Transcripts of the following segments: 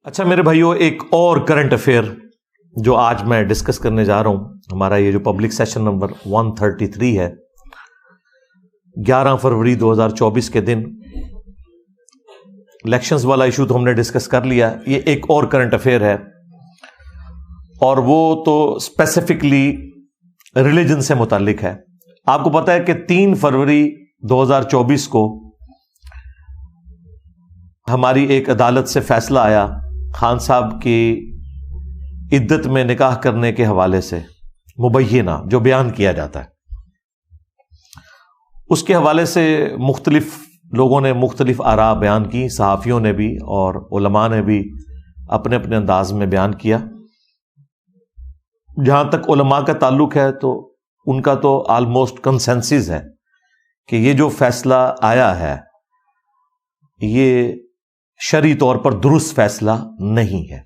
اچھا میرے بھائیوں، ایک اور کرنٹ افیئر جو آج میں ڈسکس کرنے جا رہا ہوں، ہمارا یہ جو پبلک سیشن نمبر 133 ہے، 11 فروری 2024 کے دن الیکشنز والا ایشو تو ہم نے ڈسکس کر لیا. یہ ایک اور کرنٹ افیئر ہے اور وہ تو اسپیسیفکلی ریلیجن سے متعلق ہے. آپ کو پتہ ہے کہ 3 فروری 2024 کو ہماری ایک عدالت سے فیصلہ آیا خان صاحب کی عدت میں نکاح کرنے کے حوالے سے، مبینہ جو بیان کیا جاتا ہے اس کے حوالے سے مختلف لوگوں نے مختلف آراء بیان کی، صحافیوں نے بھی اور علماء نے بھی اپنے اپنے انداز میں بیان کیا. جہاں تک علماء کا تعلق ہے تو ان کا تو آلموسٹ کنسنسس ہے کہ یہ جو فیصلہ آیا ہے یہ شرعی طور پر درست فیصلہ نہیں ہے.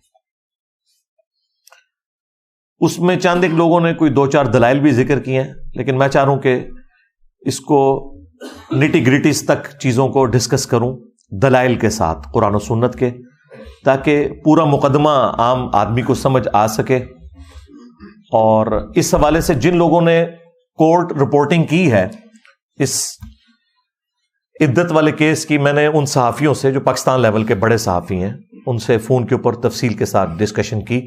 اس میں چند ایک لوگوں نے کوئی 2-4 دلائل بھی ذکر کیے ہیں، لیکن میں چاہ رہا ہوں کہ اس کو نٹی گریٹیز تک چیزوں کو ڈسکس کروں دلائل کے ساتھ قرآن و سنت کے، تاکہ پورا مقدمہ عام آدمی کو سمجھ آ سکے. اور اس حوالے سے جن لوگوں نے کورٹ رپورٹنگ کی ہے اس عدت والے کیس کی، میں نے ان صحافیوں سے جو پاکستان لیول کے بڑے صحافی ہیں ان سے فون کے اوپر تفصیل کے ساتھ ڈسکشن کی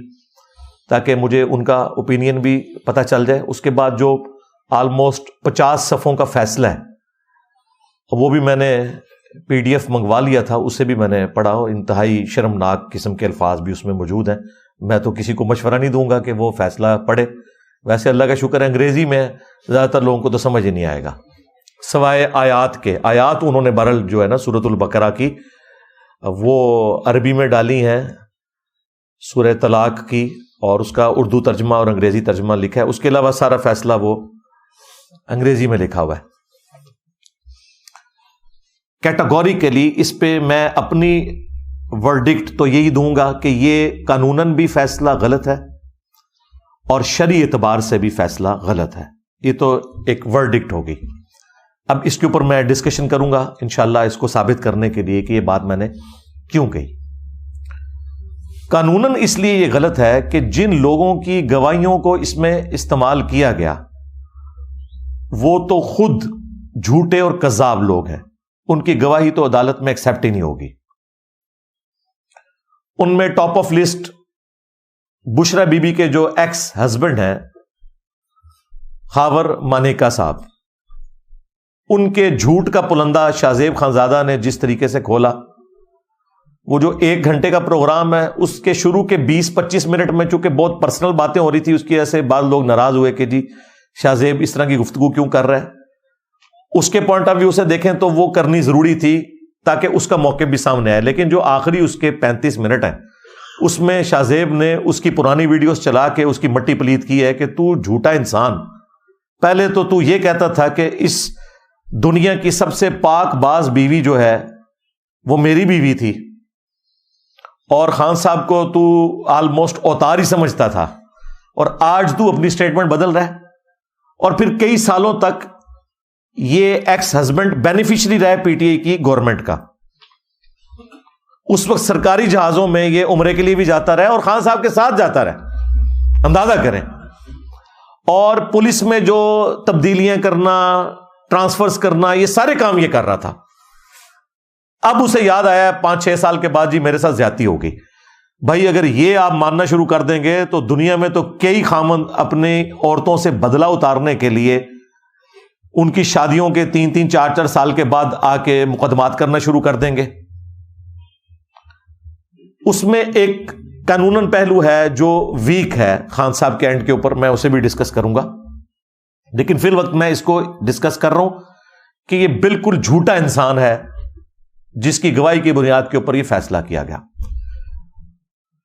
تاکہ مجھے ان کا اوپینین بھی پتہ چل جائے. اس کے بعد جو آلموسٹ 50 صفحوں کا فیصلہ ہے وہ بھی میں نے PDF منگوا لیا تھا، اسے بھی میں نے پڑھا. انتہائی شرمناک قسم کے الفاظ بھی اس میں موجود ہیں. میں تو کسی کو مشورہ نہیں دوں گا کہ وہ فیصلہ پڑھے. ویسے اللہ کا شکر ہے انگریزی میں زیادہ تر لوگوں کو تو سمجھ ہی نہیں آئے گا، سوائے آیات کے. آیات انہوں نے برل جو ہے نا سورۃ البقرہ کی وہ عربی میں ڈالی ہیں، سورہ طلاق کی، اور اس کا اردو ترجمہ اور انگریزی ترجمہ لکھا ہے. اس کے علاوہ سارا فیصلہ وہ انگریزی میں لکھا ہوا ہے. کیٹاگوریکلی اس پہ میں اپنی ورڈکٹ تو یہی دوں گا کہ یہ قانوناً بھی فیصلہ غلط ہے اور شرعی اعتبار سے بھی فیصلہ غلط ہے. یہ تو ایک ورڈکٹ ہوگی. اب اس کے اوپر میں ڈسکشن کروں گا انشاءاللہ اس کو ثابت کرنے کے لیے کہ یہ بات میں نے کیوں کہی. قانوناً اس لیے یہ غلط ہے کہ جن لوگوں کی گواہیوں کو اس میں استعمال کیا گیا وہ تو خود جھوٹے اور کذاب لوگ ہیں. ان کی گواہی تو عدالت میں ایکسیپٹ ہی نہیں ہوگی. ان میں top of list Bushra Bibi کے جو ایکس ہسبینڈ ہیں خاور مانیکا صاحب، ان کے جھوٹ کا پلندہ شاہزیب خانزادہ نے جس طریقے سے کھولا. وہ جو 1 گھنٹے کا پروگرام ہے اس کے شروع کے 20-25 منٹ میں چونکہ بہت پرسنل باتیں ہو رہی تھی، اس کی وجہ سے بعض لوگ ناراض ہوئے کہ جی شاہزیب اس طرح کی گفتگو کیوں کر رہا ہے. اس کے پوائنٹ آف ویو سے دیکھیں تو وہ کرنی ضروری تھی تاکہ اس کا موقع بھی سامنے آئے. لیکن جو آخری اس کے 35 منٹ ہیں اس میں شاہزیب نے اس کی پرانی ویڈیوز چلا کے اس کی مٹی پلید کی ہے کہ تو جھوٹا انسان. پہلے تو یہ کہتا تھا کہ اس دنیا کی سب سے پاک باز بیوی جو ہے وہ میری بیوی تھی، اور خان صاحب کو تو آلموسٹ اوتار ہی سمجھتا تھا، اور آج تو اپنی سٹیٹمنٹ بدل رہا ہے. اور پھر کئی سالوں تک یہ ایکس ہسبینڈ بینیفیشری رہا PTI کی گورنمنٹ کا. اس وقت سرکاری جہازوں میں یہ عمرے کے لیے بھی جاتا رہا اور خان صاحب کے ساتھ جاتا رہا، اندازہ کریں. اور پولیس میں جو تبدیلیاں کرنا، ٹرانسفرز کرنا، یہ سارے کام یہ کر رہا تھا. اب اسے یاد آیا 5-6 سال کے بعد جی میرے ساتھ زیادتی ہو گئی. بھائی اگر یہ آپ ماننا شروع کر دیں گے تو دنیا میں تو کئی خامند اپنی عورتوں سے بدلہ اتارنے کے لیے ان کی شادیوں کے 3-3 4-4 سال کے بعد آ کے مقدمات کرنا شروع کر دیں گے. اس میں ایک قانوناً پہلو ہے جو ویک ہے خان صاحب کے اینڈ کے اوپر، میں اسے بھی ڈسکس کروں گا. لیکن فی الوقت میں اس کو ڈسکس کر رہا ہوں کہ یہ بالکل جھوٹا انسان ہے جس کی گواہی کی بنیاد کے اوپر یہ فیصلہ کیا گیا.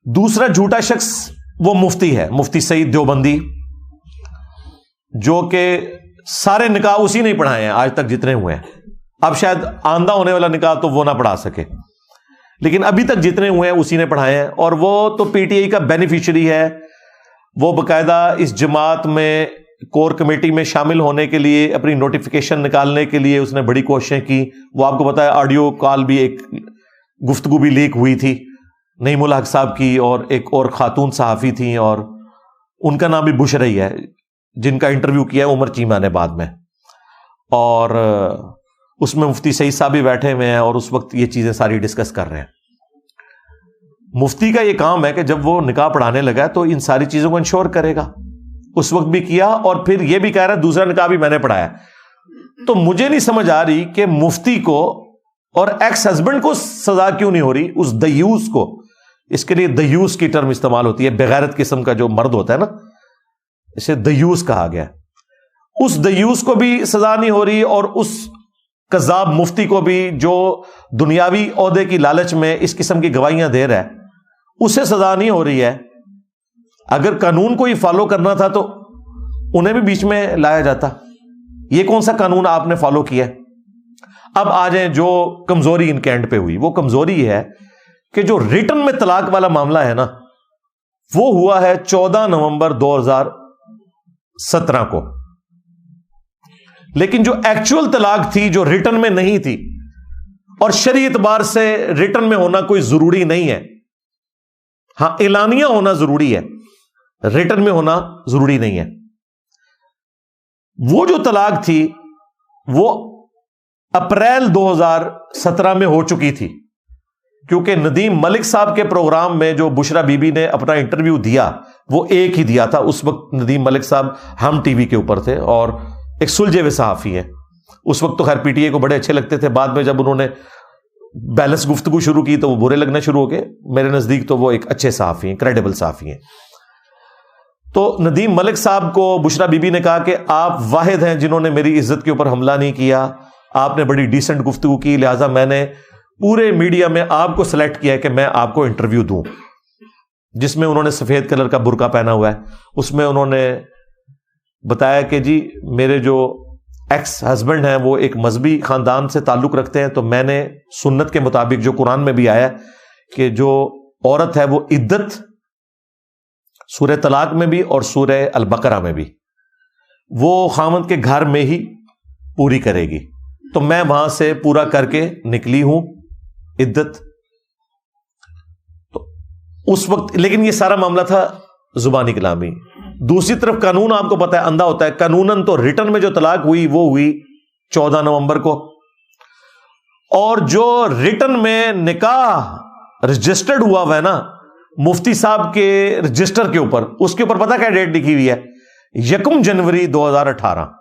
دوسرا جھوٹا شخص وہ مفتی ہے، مفتی سعید دیوبندی، جو کہ سارے نکاح اسی نے پڑھائے ہیں آج تک جتنے ہوئے ہیں. اب شاید آئندہ ہونے والا نکاح تو وہ نہ پڑھا سکے، لیکن ابھی تک جتنے ہوئے ہیں اسی نے پڑھائے ہیں. اور وہ تو PTI کا بینیفیشری ہے. وہ باقاعدہ اس جماعت میں کور کمیٹی میں شامل ہونے کے لیے اپنی نوٹیفیکیشن نکالنے کے لیے اس نے بڑی کوششیں کی. وہ آپ کو پتا ہے آڈیو کال بھی ایک گفتگو بھی لیک ہوئی تھی نعیم الحق صاحب کی اور ایک اور خاتون صحافی تھیں، اور ان کا نام بھی بشرا ہی ہے، جن کا انٹرویو کیا ہے عمر چیمہ نے بعد میں، اور اس میں مفتی سعید صاحب بھی بیٹھے ہوئے ہیں اور اس وقت یہ چیزیں ساری ڈسکس کر رہے ہیں۔ مفتی کا یہ کام ہے کہ جب وہ نکاح پڑھانے لگا تو ان ساری چیزوں کو انشور کرے گا، اس وقت بھی کیا، اور پھر یہ بھی کہہ رہا ہے دوسرا نکاح بھی میں نے پڑھایا۔ تو مجھے نہیں سمجھ آ رہی کہ مفتی کو اور ایکس ہسبینڈ کو سزا کیوں نہیں ہو رہی، اس دیوس کو، اس کے لیے دیوس کی ٹرم استعمال ہوتی ہے، بغیرت قسم کا جو مرد ہوتا ہے نا، اسے دیوس کہا گیا، اس دیوس کو بھی سزا نہیں ہو رہی، اور اس کذاب مفتی کو بھی جو دنیاوی عہدے کی لالچ میں اس قسم کی گواہیاں دے رہا ہے اسے سزا نہیں ہو رہی ہے۔ اگر قانون کو ہی فالو کرنا تھا تو انہیں بھی بیچ میں لایا جاتا۔ یہ کون سا قانون آپ نے فالو کیا؟ اب آ جائیں جو کمزوری ان کے اینڈ پہ ہوئی، وہ کمزوری یہ ہے کہ جو ریٹن میں طلاق والا معاملہ ہے نا، وہ ہوا ہے 14 نومبر 2017 کو، لیکن جو ایکچوئل طلاق تھی جو ریٹن میں نہیں تھی، اور شرعی اعتبار سے ریٹن میں ہونا کوئی ضروری نہیں ہے، ہاں اعلانیہ ہونا ضروری ہے، ریٹن میں ہونا ضروری نہیں ہے۔ وہ جو طلاق تھی وہ اپریل 2017 میں ہو چکی تھی، کیونکہ ندیم ملک صاحب کے پروگرام میں جو بشرا بی بی نے اپنا انٹرویو دیا وہ ایک ہی دیا تھا۔ اس وقت ندیم ملک صاحب ہم ٹی وی کے اوپر تھے اور ایک سلجھے ہوئے صحافی ہیں، اس وقت تو خیر پی ٹی اے کو بڑے اچھے لگتے تھے، بعد میں جب انہوں نے بیلنس گفتگو شروع کی تو وہ برے لگنا شروع ہو گئے۔ میرے نزدیک تو وہ ایک اچھے صحافی ہیں، کریڈیبل صحافی ہیں۔ تو ندیم ملک صاحب کو بشرا بی بی نے کہا کہ آپ واحد ہیں جنہوں نے میری عزت کے اوپر حملہ نہیں کیا، آپ نے بڑی ڈیسنٹ گفتگو کی، لہٰذا میں نے پورے میڈیا میں آپ کو سلیکٹ کیا ہے کہ میں آپ کو انٹرویو دوں، جس میں انہوں نے سفید کلر کا برقع پہنا ہوا ہے۔ اس میں انہوں نے بتایا کہ جی میرے جو ایکس ہسبینڈ ہیں وہ ایک مذہبی خاندان سے تعلق رکھتے ہیں، تو میں نے سنت کے مطابق جو قرآن میں بھی آیا کہ جو عورت ہے وہ عدت سورہ طلاق میں بھی اور سورہ البقرہ میں بھی وہ خاوند کے گھر میں ہی پوری کرے گی، تو میں وہاں سے پورا کر کے نکلی ہوں عدت۔ تو اس وقت لیکن یہ سارا معاملہ تھا زبانی کلامی۔ دوسری طرف قانون آپ کو پتا ہے اندھا ہوتا ہے، قانوناً تو ریٹن میں جو طلاق ہوئی وہ ہوئی 14 نومبر کو، اور جو ریٹن میں نکاح رجسٹرڈ ہوا ہے نا مفتی صاحب کے رجسٹر کے اوپر، اس کے اوپر پتا کیا ڈیٹ لکھی ہوئی ہے؟ 1 جنوری 2018۔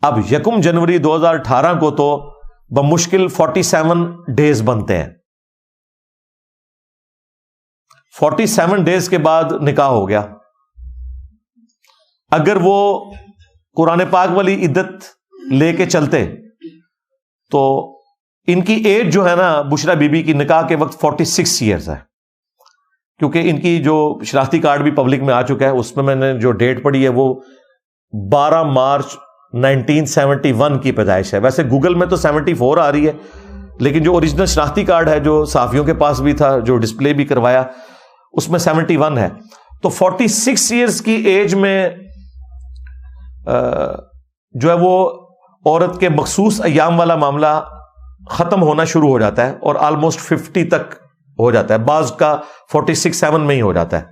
اب 1 جنوری 2018 کو تو بمشکل 47 ڈیز بنتے ہیں، 47 ڈیز کے بعد نکاح ہو گیا۔ اگر وہ قرآن پاک والی عدت لے کے چلتے تو ان کی ایج جو ہے نا بشرا بی بی کی نکاح کے وقت 46 ایئرز ہے، کیونکہ ان کی جو شناختی کارڈ بھی پبلک میں آ چکا ہے، اس میں نے جو ڈیٹ پڑھی ہے وہ 12 مارچ 1971 کی پیدائش ہے۔ ویسے گوگل میں تو 74 آ رہی ہے، لیکن جو اوریجنل شناختی کارڈ ہے جو صحافیوں کے پاس بھی تھا، جو ڈسپلے بھی کروایا، اس میں 71 ہے۔ تو 46 ایئرز کی ایج میں جو ہے وہ عورت کے مخصوص ایام والا معاملہ ختم ہونا شروع ہو جاتا ہے، اور آلموسٹ 50 تک ہو جاتا ہے، بعض کا 46-7 میں ہی ہو جاتا ہے۔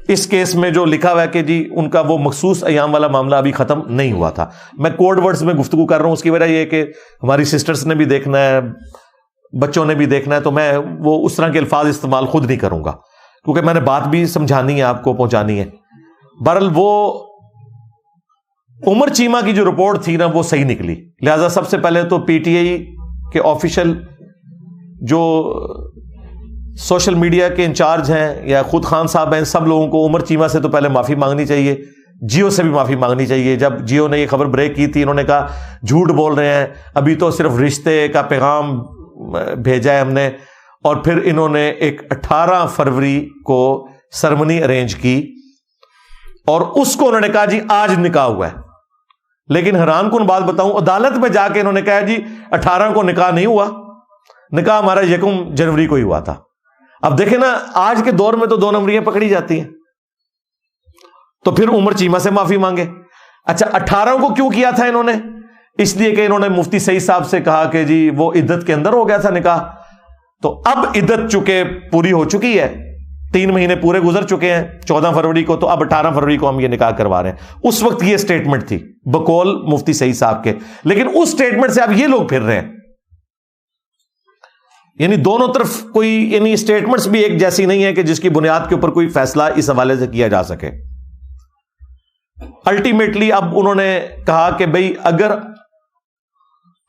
اس کیس میں جو لکھا ہوا ہے کہ جی ان کا وہ مخصوص ایام والا معاملہ ابھی ختم نہیں ہوا تھا۔ میں کوڈ ورڈز میں گفتگو کر رہا ہوں، اس کی وجہ یہ ہے کہ ہماری سسٹرز نے بھی دیکھنا ہے، بچوں نے بھی دیکھنا ہے، تو میں وہ اس طرح کے الفاظ استعمال خود نہیں کروں گا، کیونکہ میں نے بات بھی سمجھانی ہے، آپ کو پہنچانی ہے۔ بہرحال وہ عمر چیمہ کی جو رپورٹ تھی نا وہ صحیح نکلی، لہذا سب سے پہلے تو پی ٹی آئی کے آفیشل جو سوشل میڈیا کے انچارج ہیں یا خود خان صاحب ہیں، سب لوگوں کو عمر چیمہ سے تو پہلے معافی مانگنی چاہیے، جیو سے بھی معافی مانگنی چاہیے۔ جب جیو نے یہ خبر بریک کی تھی، انہوں نے کہا جھوٹ بول رہے ہیں، ابھی تو صرف رشتے کا پیغام بھیجا ہے ہم نے، اور پھر انہوں نے ایک 18 فروری کو سرمنی ارینج کی، اور اس کو انہوں نے کہا جی آج نکاح ہوا ہے۔ لیکن حیران کن بات بتاؤں، عدالت میں جا کے انہوں نے کہا جی 18 کو نکاح نہیں ہوا، نکاح ہمارا 1 جنوری کو ہی ہوا تھا۔ اب دیکھیں نا، آج کے دور میں تو 2 نمبریاں پکڑی جاتی ہیں، تو پھر عمر چیمہ سے معافی مانگے۔ اچھا 18 کو کیوں کیا تھا انہوں نے؟ اس لیے کہ انہوں نے مفتی سعید صاحب سے کہا کہ جی وہ عدت کے اندر ہو گیا تھا نکاح، تو اب عدت چکے پوری ہو چکی ہے، 3 مہینے پورے گزر چکے ہیں 14 فروری کو، تو اب 18 فروری کو ہم یہ نکاح کروا رہے ہیں۔ اس وقت یہ سٹیٹمنٹ تھی بقول مفتی سعید صاحب کے، لیکن اس سٹیٹمنٹ سے اب یہ لوگ پھر رہے ہیں، یعنی دونوں طرف کوئی، یعنی سٹیٹمنٹس بھی ایک جیسی نہیں ہے کہ جس کی بنیاد کے اوپر کوئی فیصلہ اس حوالے سے کیا جا سکے۔ الٹیمیٹلی اب انہوں نے کہا کہ بھئی اگر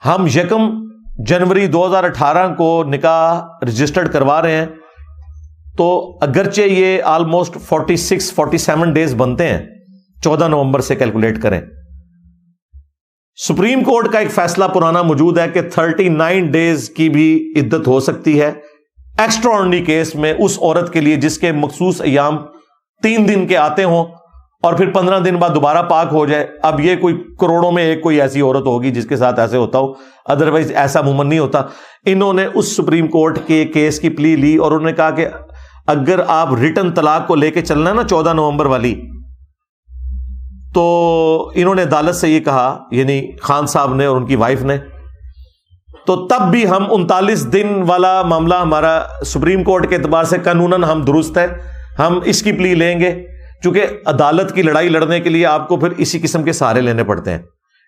ہم 1 جنوری 2018 کو نکاح رجسٹرڈ کروا رہے ہیں تو اگرچہ یہ آلموسٹ 47 ڈیز بنتے ہیں، 14 نومبر سے کیلکولیٹ کریں، سپریم کورٹ کا ایک فیصلہ پرانا موجود ہے کہ 39 ڈیز کی بھی عدت ہو سکتی ہے ایکسٹرا آرڈنری کیس میں اس عورت کے لیے جس کے مخصوص ایام 3 دن کے آتے ہوں اور پھر 15 دن بعد دوبارہ پاک ہو جائے۔ اب یہ کوئی کروڑوں میں ایک کوئی ایسی عورت ہوگی جس کے ساتھ ایسے ہوتا ہو، ادروائز ایسا عموماً نہیں ہوتا۔ انہوں نے اس سپریم کورٹ کے کیس کی پلی لی اور انہوں نے کہا کہ اگر آپ ریٹن طلاق کو لے کے چلنا ہے نا 14 نومبر والی، تو انہوں نے عدالت سے یہ کہا، یعنی خان صاحب نے اور ان کی وائف نے، تو تب بھی ہم 39 دن والا معاملہ ہمارا سپریم کورٹ کے اعتبار سے قانوناً ہم درست ہے، ہم اس کی پلی لیں گے، چونکہ عدالت کی لڑائی لڑنے کے لیے آپ کو پھر اسی قسم کے سہارے لینے پڑتے ہیں،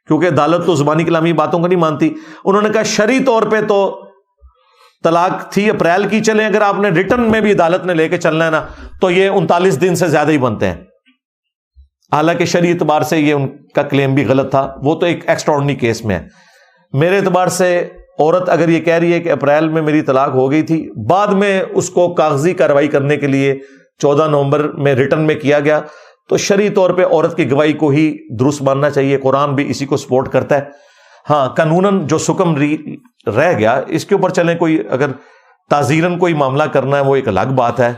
کیونکہ عدالت تو زبانی کلامی باتوں کو نہیں مانتی۔ انہوں نے کہا شرعی طور پہ تو طلاق تھی اپریل کی، چلیں اگر آپ نے ریٹن میں بھی عدالت نے لے کے چلنا ہے نا تو یہ 39 دن سے زیادہ ہی بنتے ہیں، حالانکہ شرعی اعتبار سے یہ ان کا کلیم بھی غلط تھا، وہ تو ایک ایکسٹرا آرڈنری کیس میں ہے۔ میرے اعتبار سے عورت اگر یہ کہہ رہی ہے کہ اپریل میں میری طلاق ہو گئی تھی، بعد میں اس کو کاغذی کارروائی کرنے کے لیے 14 نومبر میں ریٹن میں کیا گیا، تو شرعی طور پہ عورت کی گواہی کو ہی درست ماننا چاہیے، قرآن بھی اسی کو سپورٹ کرتا ہے۔ ہاں قانوناً جو سکم رہ گیا اس کے اوپر چلیں، کوئی اگر تعزیراً کوئی معاملہ کرنا ہے وہ ایک الگ بات ہے،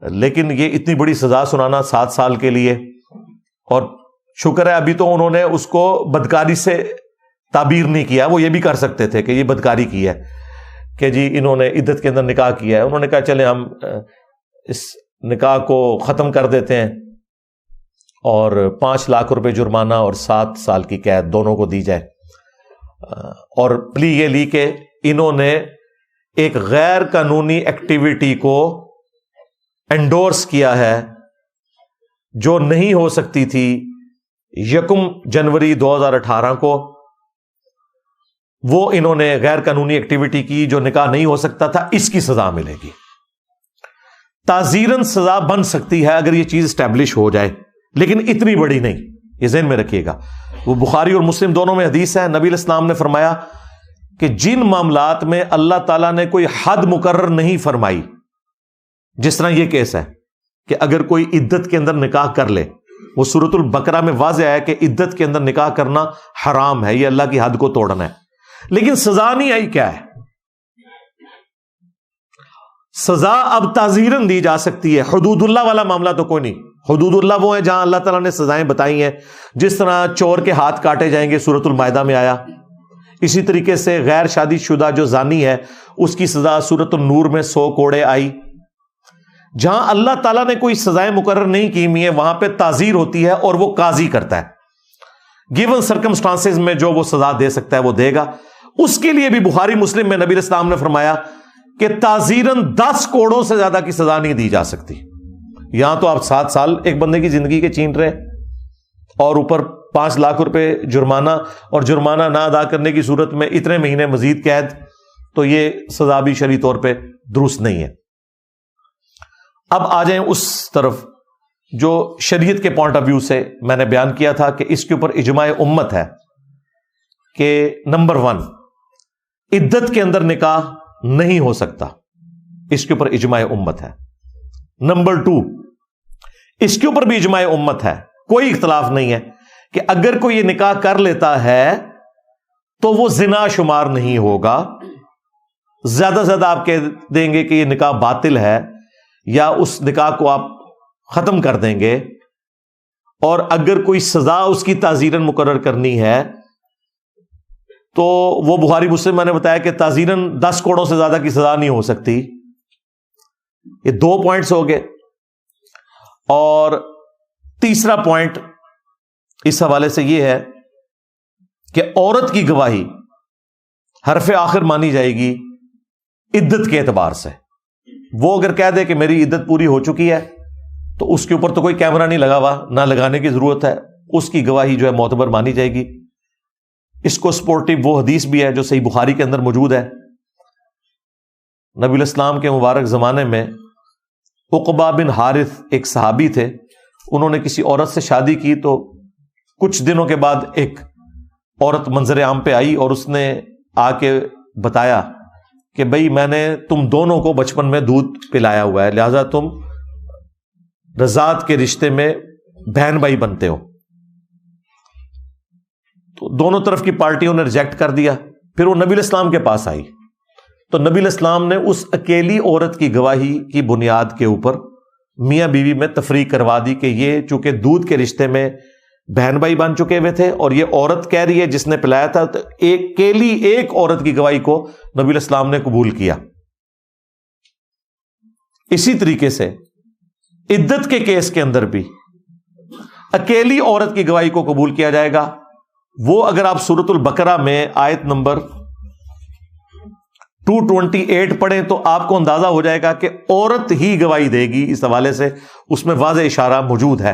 لیکن یہ اتنی بڑی سزا سنانا 7 سال کے لیے، اور شکر ہے ابھی تو انہوں نے اس کو بدکاری سے تعبیر نہیں کیا، وہ یہ بھی کر سکتے تھے کہ یہ بدکاری کی ہے کہ جی انہوں نے عدت کے اندر نکاح کیا ہے، انہوں نے کہا چلیں ہم اس نکاح کو ختم کر دیتے ہیں اور 5 لاکھ روپے جرمانہ اور 7 سال کی قید دونوں کو دی جائے، اور پلی یہ لی کہ انہوں نے ایک غیر قانونی ایکٹیویٹی کو انڈورس کیا ہے جو نہیں ہو سکتی تھی 1 جنوری 2018 کو، وہ انہوں نے غیر قانونی ایکٹیویٹی کی جو نکاح نہیں ہو سکتا تھا، اس کی سزا ملے گی۔ تعزیراً سزا بن سکتی ہے اگر یہ چیز اسٹیبلش ہو جائے، لیکن اتنی بڑی نہیں، یہ ذہن میں رکھیے گا۔ وہ بخاری اور مسلم دونوں میں حدیث ہے، نبی علیہ السلام نے فرمایا کہ جن معاملات میں اللہ تعالیٰ نے کوئی حد مقرر نہیں فرمائی، جس طرح یہ کیس ہے کہ اگر کوئی عدت کے اندر نکاح کر لے، وہ سورۃ البقرہ میں واضح ہے کہ عدت کے اندر نکاح کرنا حرام ہے، یہ اللہ کی حد کو توڑنا ہے، لیکن سزا نہیں آئی، کیا ہے سزا؟ اب تعزیراً دی جا سکتی ہے، حدود اللہ والا معاملہ تو کوئی نہیں۔ حدود اللہ وہ ہیں جہاں اللہ تعالیٰ نے سزائیں بتائی ہیں، جس طرح چور کے ہاتھ کاٹے جائیں گے سورۃ المائدہ میں آیا، اسی طریقے سے غیر شادی شدہ جو زانی ہے اس کی سزا سورۃ النور میں 100 کوڑے آئی۔ جہاں اللہ تعالیٰ نے کوئی سزائیں مقرر نہیں کی ہوئی ہیں وہاں پہ تعزیر ہوتی ہے اور وہ قاضی کرتا ہے، گیون سرکمسٹانسز میں جو وہ سزا دے سکتا ہے وہ دے گا۔ اس کے لیے بھی بخاری مسلم میں نبی علیہ السلام نے فرمایا کہ تعزیراً 10 کوڑوں سے زیادہ کی سزا نہیں دی جا سکتی۔ یہاں تو آپ 7 سال ایک بندے کی زندگی کے چھین رہے ہیں اور اوپر 5 لاکھ روپے جرمانہ، اور جرمانہ نہ ادا کرنے کی صورت میں اتنے مہینے مزید قید، تو یہ سزا بھی شرعی طور پہ درست نہیں ہے۔ اب آ جائیں اس طرف جو شریعت کے پوائنٹ آف ویو سے میں نے بیان کیا تھا کہ اس کے اوپر اجماع امت ہے کہ نمبر 1 عدت کے اندر نکاح نہیں ہو سکتا، اس کے اوپر اجماع امت ہے۔ نمبر 2 اس کے اوپر بھی اجماع امت ہے، کوئی اختلاف نہیں ہے کہ اگر کوئی یہ نکاح کر لیتا ہے تو وہ زنا شمار نہیں ہوگا، زیادہ سے زیادہ آپ کہہ دیں گے کہ یہ نکاح باطل ہے، یا اس نکاح کو آپ ختم کر دیں گے، اور اگر کوئی سزا اس کی تعزیراً مقرر کرنی ہے تو وہ بخاری مسلم میں نے بتایا کہ تعزیراً 10 کوڑوں سے زیادہ کی سزا نہیں ہو سکتی۔ یہ 2 پوائنٹس ہو گئے، اور تیسرا پوائنٹ اس حوالے سے یہ ہے کہ عورت کی گواہی حرف آخر مانی جائے گی عدت کے اعتبار سے. وہ اگر کہہ دے کہ میری عدت پوری ہو چکی ہے تو اس کے اوپر تو کوئی کیمرہ نہیں لگا ہوا, نہ لگانے کی ضرورت ہے, اس کی گواہی جو ہے معتبر مانی جائے گی. اس کو سپورٹیو وہ حدیث بھی ہے جو صحیح بخاری کے اندر موجود ہے. نبی الاسلام کے مبارک زمانے میں عقبہ بن حارث ایک صحابی تھے, انہوں نے کسی عورت سے شادی کی تو کچھ دنوں کے بعد ایک عورت منظر عام پہ آئی اور اس نے آ کے بتایا کہ بھئی میں نے تم دونوں کو بچپن میں دودھ پلایا ہوا ہے, لہذا تم رضاعت کے رشتے میں بہن بھائی بنتے ہو. تو دونوں طرف کی پارٹیوں نے ریجیکٹ کر دیا. پھر وہ نبی الاسلام کے پاس آئی تو نبی الاسلام نے اس اکیلی عورت کی گواہی کی بنیاد کے اوپر میاں بیوی میں تفریق کروا دی کہ یہ چونکہ دودھ کے رشتے میں بہن بھائی بن چکے ہوئے تھے اور یہ عورت کہہ رہی ہے جس نے پلایا تھا, تو ایک عورت کی گواہی کو نبی الاسلام نے قبول کیا. اسی طریقے سے عدت کے کیس کے اندر بھی اکیلی عورت کی گواہی کو قبول کیا جائے گا. وہ اگر آپ سورۃ البقرہ میں آیت نمبر 228 پڑھیں تو آپ کو اندازہ ہو جائے گا کہ عورت ہی گواہی دے گی. اس حوالے سے اس میں واضح اشارہ موجود ہے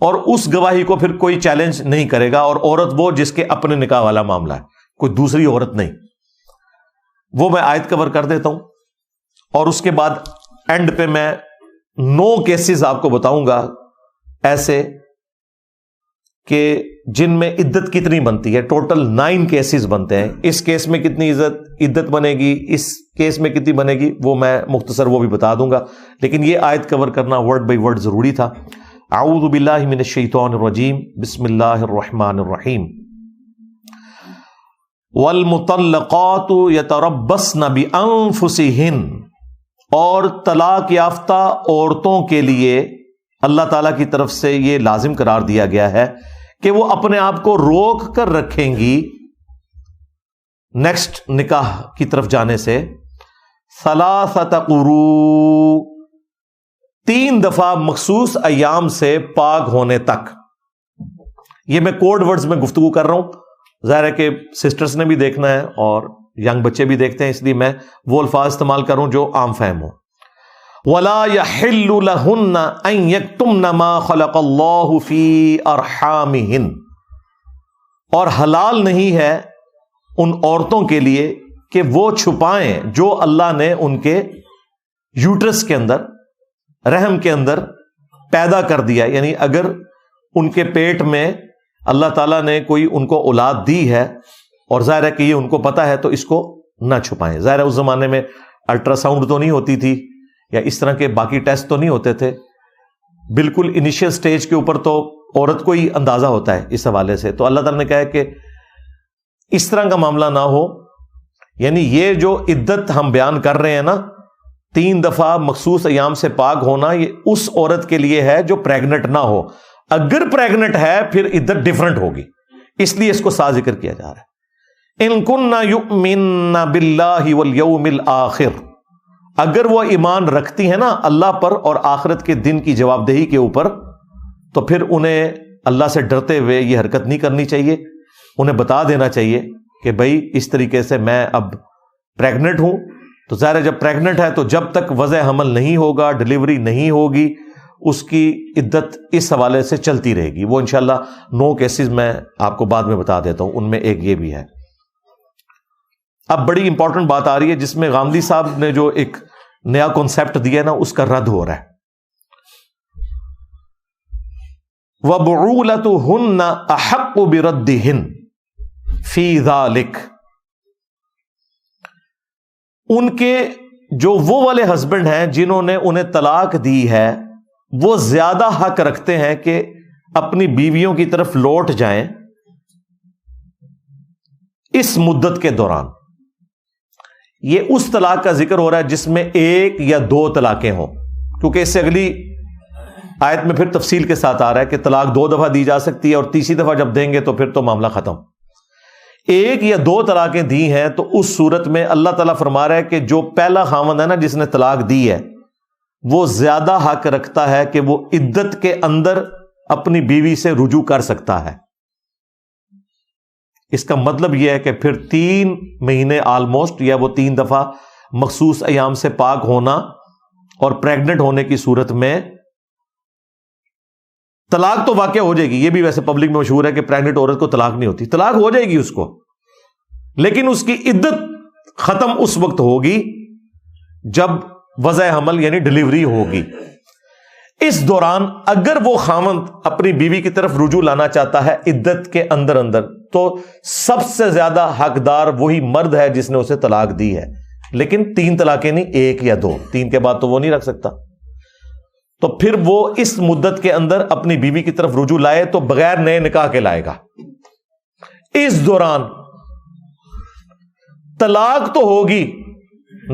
اور اس گواہی کو پھر کوئی چیلنج نہیں کرے گا. اور عورت وہ جس کے اپنے نکاح والا معاملہ ہے, کوئی دوسری عورت نہیں. وہ میں آیت کور کر دیتا ہوں اور اس کے بعد اینڈ پہ میں 9 کیسز آپ کو بتاؤں گا ایسے کہ جن میں عدت کتنی بنتی ہے. ٹوٹل 9 کیسز بنتے ہیں. اس کیس میں کتنی عدت بنے گی, اس کیس میں کتنی بنے گی, وہ میں مختصر وہ بھی بتا دوں گا, لیکن یہ آیت کور کرنا ورڈ بائی ورڈ ضروری تھا. اعوذ باللہ من الشیطان الرجیم, بسم اللہ الرحمن الرحیم. والمطلقات یتربصن بانفسہن, اور طلاق یافتہ عورتوں کے لیے اللہ تعالیٰ کی طرف سے یہ لازم قرار دیا گیا ہے کہ وہ اپنے آپ کو روک کر رکھیں گی نیکسٹ نکاح کی طرف جانے سے. ثلاثۃ قروء, 3 دفعہ مخصوص ایام سے پاک ہونے تک. یہ میں کوڈ ورڈز میں گفتگو کر رہا ہوں, ظاہر ہے کہ سسٹرز نے بھی دیکھنا ہے اور ینگ بچے بھی دیکھتے ہیں, اس لیے میں وہ الفاظ استعمال کروں جو عام فہم ہو. وَلَا يَحِلُّ لَهُنَّ أَن يَكْتُمْنَ مَا خَلَقَ اللَّهُ فِي أَرْحَامِهِنَّ, اور حلال نہیں ہے ان عورتوں کے لیے کہ وہ چھپائیں جو اللہ نے ان کے یوٹرس کے اندر, رحم کے اندر پیدا کر دیا. یعنی اگر ان کے پیٹ میں اللہ تعالیٰ نے کوئی ان کو اولاد دی ہے اور ظاہر ہے کہ یہ ان کو پتا ہے, تو اس کو نہ چھپائیں. ظاہر ہے اس زمانے میں الٹرا ساؤنڈ تو نہیں ہوتی تھی یا اس طرح کے باقی ٹیسٹ تو نہیں ہوتے تھے. بالکل انیشیل سٹیج کے اوپر تو عورت کو ہی اندازہ ہوتا ہے اس حوالے سے. تو اللہ تعالیٰ نے کہا کہ اس طرح کا معاملہ نہ ہو. یعنی یہ جو عدت ہم بیان کر رہے ہیں نا, 3 دفعہ مخصوص ایام سے پاک ہونا, یہ اس عورت کے لیے ہے جو پریگنٹ نہ ہو. اگر پریگنٹ ہے پھر عدت ڈیفرنٹ ہوگی, اس لیے اس کو ساتھ ذکر کیا جا رہا ہے. ان کننا یؤمنن باللہ والیوم الآخر, اگر وہ ایمان رکھتی ہیں نا اللہ پر اور آخرت کے دن کی جواب دہی کے اوپر, تو پھر انہیں اللہ سے ڈرتے ہوئے یہ حرکت نہیں کرنی چاہیے. انہیں بتا دینا چاہیے کہ بھائی اس طریقے سے میں اب پریگنٹ ہوں. تو ظاہر ہے جب پریگنٹ ہے تو جب تک وضع حمل نہیں ہوگا, ڈلیوری نہیں ہوگی, اس کی عدت اس حوالے سے چلتی رہے گی. وہ انشاءاللہ 9 کیسز میں آپ کو بعد میں بتا دیتا ہوں, ان میں ایک یہ بھی ہے. اب بڑی امپورٹنٹ بات آ رہی ہے جس میں غامدی صاحب نے جو ایک نیا کانسیپٹ دیا نا, اس کا رد ہو رہا ہے. وَبُعُولَتُهُنَّ أَحَقُّ بِرَدِّهِنَّ فِي ذَلِكَ, ان کے جو وہ والے ہسبینڈ ہیں جنہوں نے انہیں طلاق دی ہے, وہ زیادہ حق رکھتے ہیں کہ اپنی بیویوں کی طرف لوٹ جائیں اس مدت کے دوران. یہ اس طلاق کا ذکر ہو رہا ہے جس میں 1 یا 2 طلاقیں ہوں, کیونکہ اس سے اگلی آیت میں پھر تفصیل کے ساتھ آ رہا ہے کہ طلاق 2 دفعہ دی جا سکتی ہے اور تیسری دفعہ جب دیں گے تو پھر تو معاملہ ختم. 1 یا 2 طلاقیں دی ہیں تو اس صورت میں اللہ تعالیٰ فرما رہا ہے کہ جو پہلا خاوند ہے نا جس نے طلاق دی ہے, وہ زیادہ حق رکھتا ہے کہ وہ عدت کے اندر اپنی بیوی سے رجوع کر سکتا ہے. اس کا مطلب یہ ہے کہ پھر 3 مہینے آلموسٹ, یا وہ 3 دفعہ مخصوص ایام سے پاک ہونا اور پریگننٹ ہونے کی صورت میں طلاق تو واقع ہو جائے گی. یہ بھی ویسے پبلک میں مشہور ہے کہ پریگننٹ عورت کو طلاق نہیں ہوتی. طلاق ہو جائے گی اس کو, لیکن اس کی عدت ختم اس وقت ہوگی جب وضع حمل یعنی ڈلیوری ہوگی. اس دوران اگر وہ خاوند اپنی بیوی کی طرف رجوع لانا چاہتا ہے عدت کے اندر تو سب سے زیادہ حقدار وہی مرد ہے جس نے اسے طلاق دی ہے. لیکن 3 طلاقیں نہیں, 1 یا 2, 3 کے بعد تو وہ نہیں رکھ سکتا. تو پھر وہ اس مدت کے اندر اپنی بیوی کی طرف رجوع لائے تو بغیر نئے نکاح کے لائے گا. اس دوران طلاق تو ہوگی,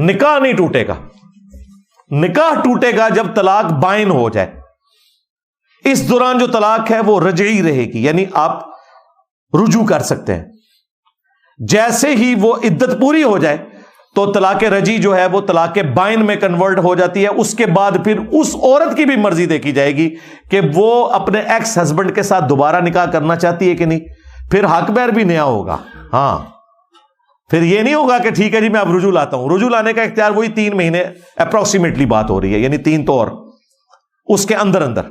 نکاح نہیں ٹوٹے گا. نکاح ٹوٹے گا جب طلاق بائن ہو جائے. اس دوران جو طلاق ہے وہ رجعی رہے گی, یعنی آپ رجوع کر سکتے ہیں. جیسے ہی وہ عدت پوری ہو جائے تو طلاق رجعی جو ہے وہ طلاق بائن میں کنورٹ ہو جاتی ہے. اس کے بعد پھر اس عورت کی بھی مرضی دیکھی جائے گی کہ وہ اپنے ایکس ہسبینڈ کے ساتھ دوبارہ نکاح کرنا چاہتی ہے کہ نہیں. پھر حق بیر بھی نیا ہوگا. ہاں, پھر یہ نہیں ہوگا کہ ٹھیک ہے جی میں اب رجوع لاتا ہوں. رجوع لانے کا اختیار وہی 3 مہینے اپروکسیمیٹلی بات ہو رہی ہے, یعنی 3 طور اس کے اندر.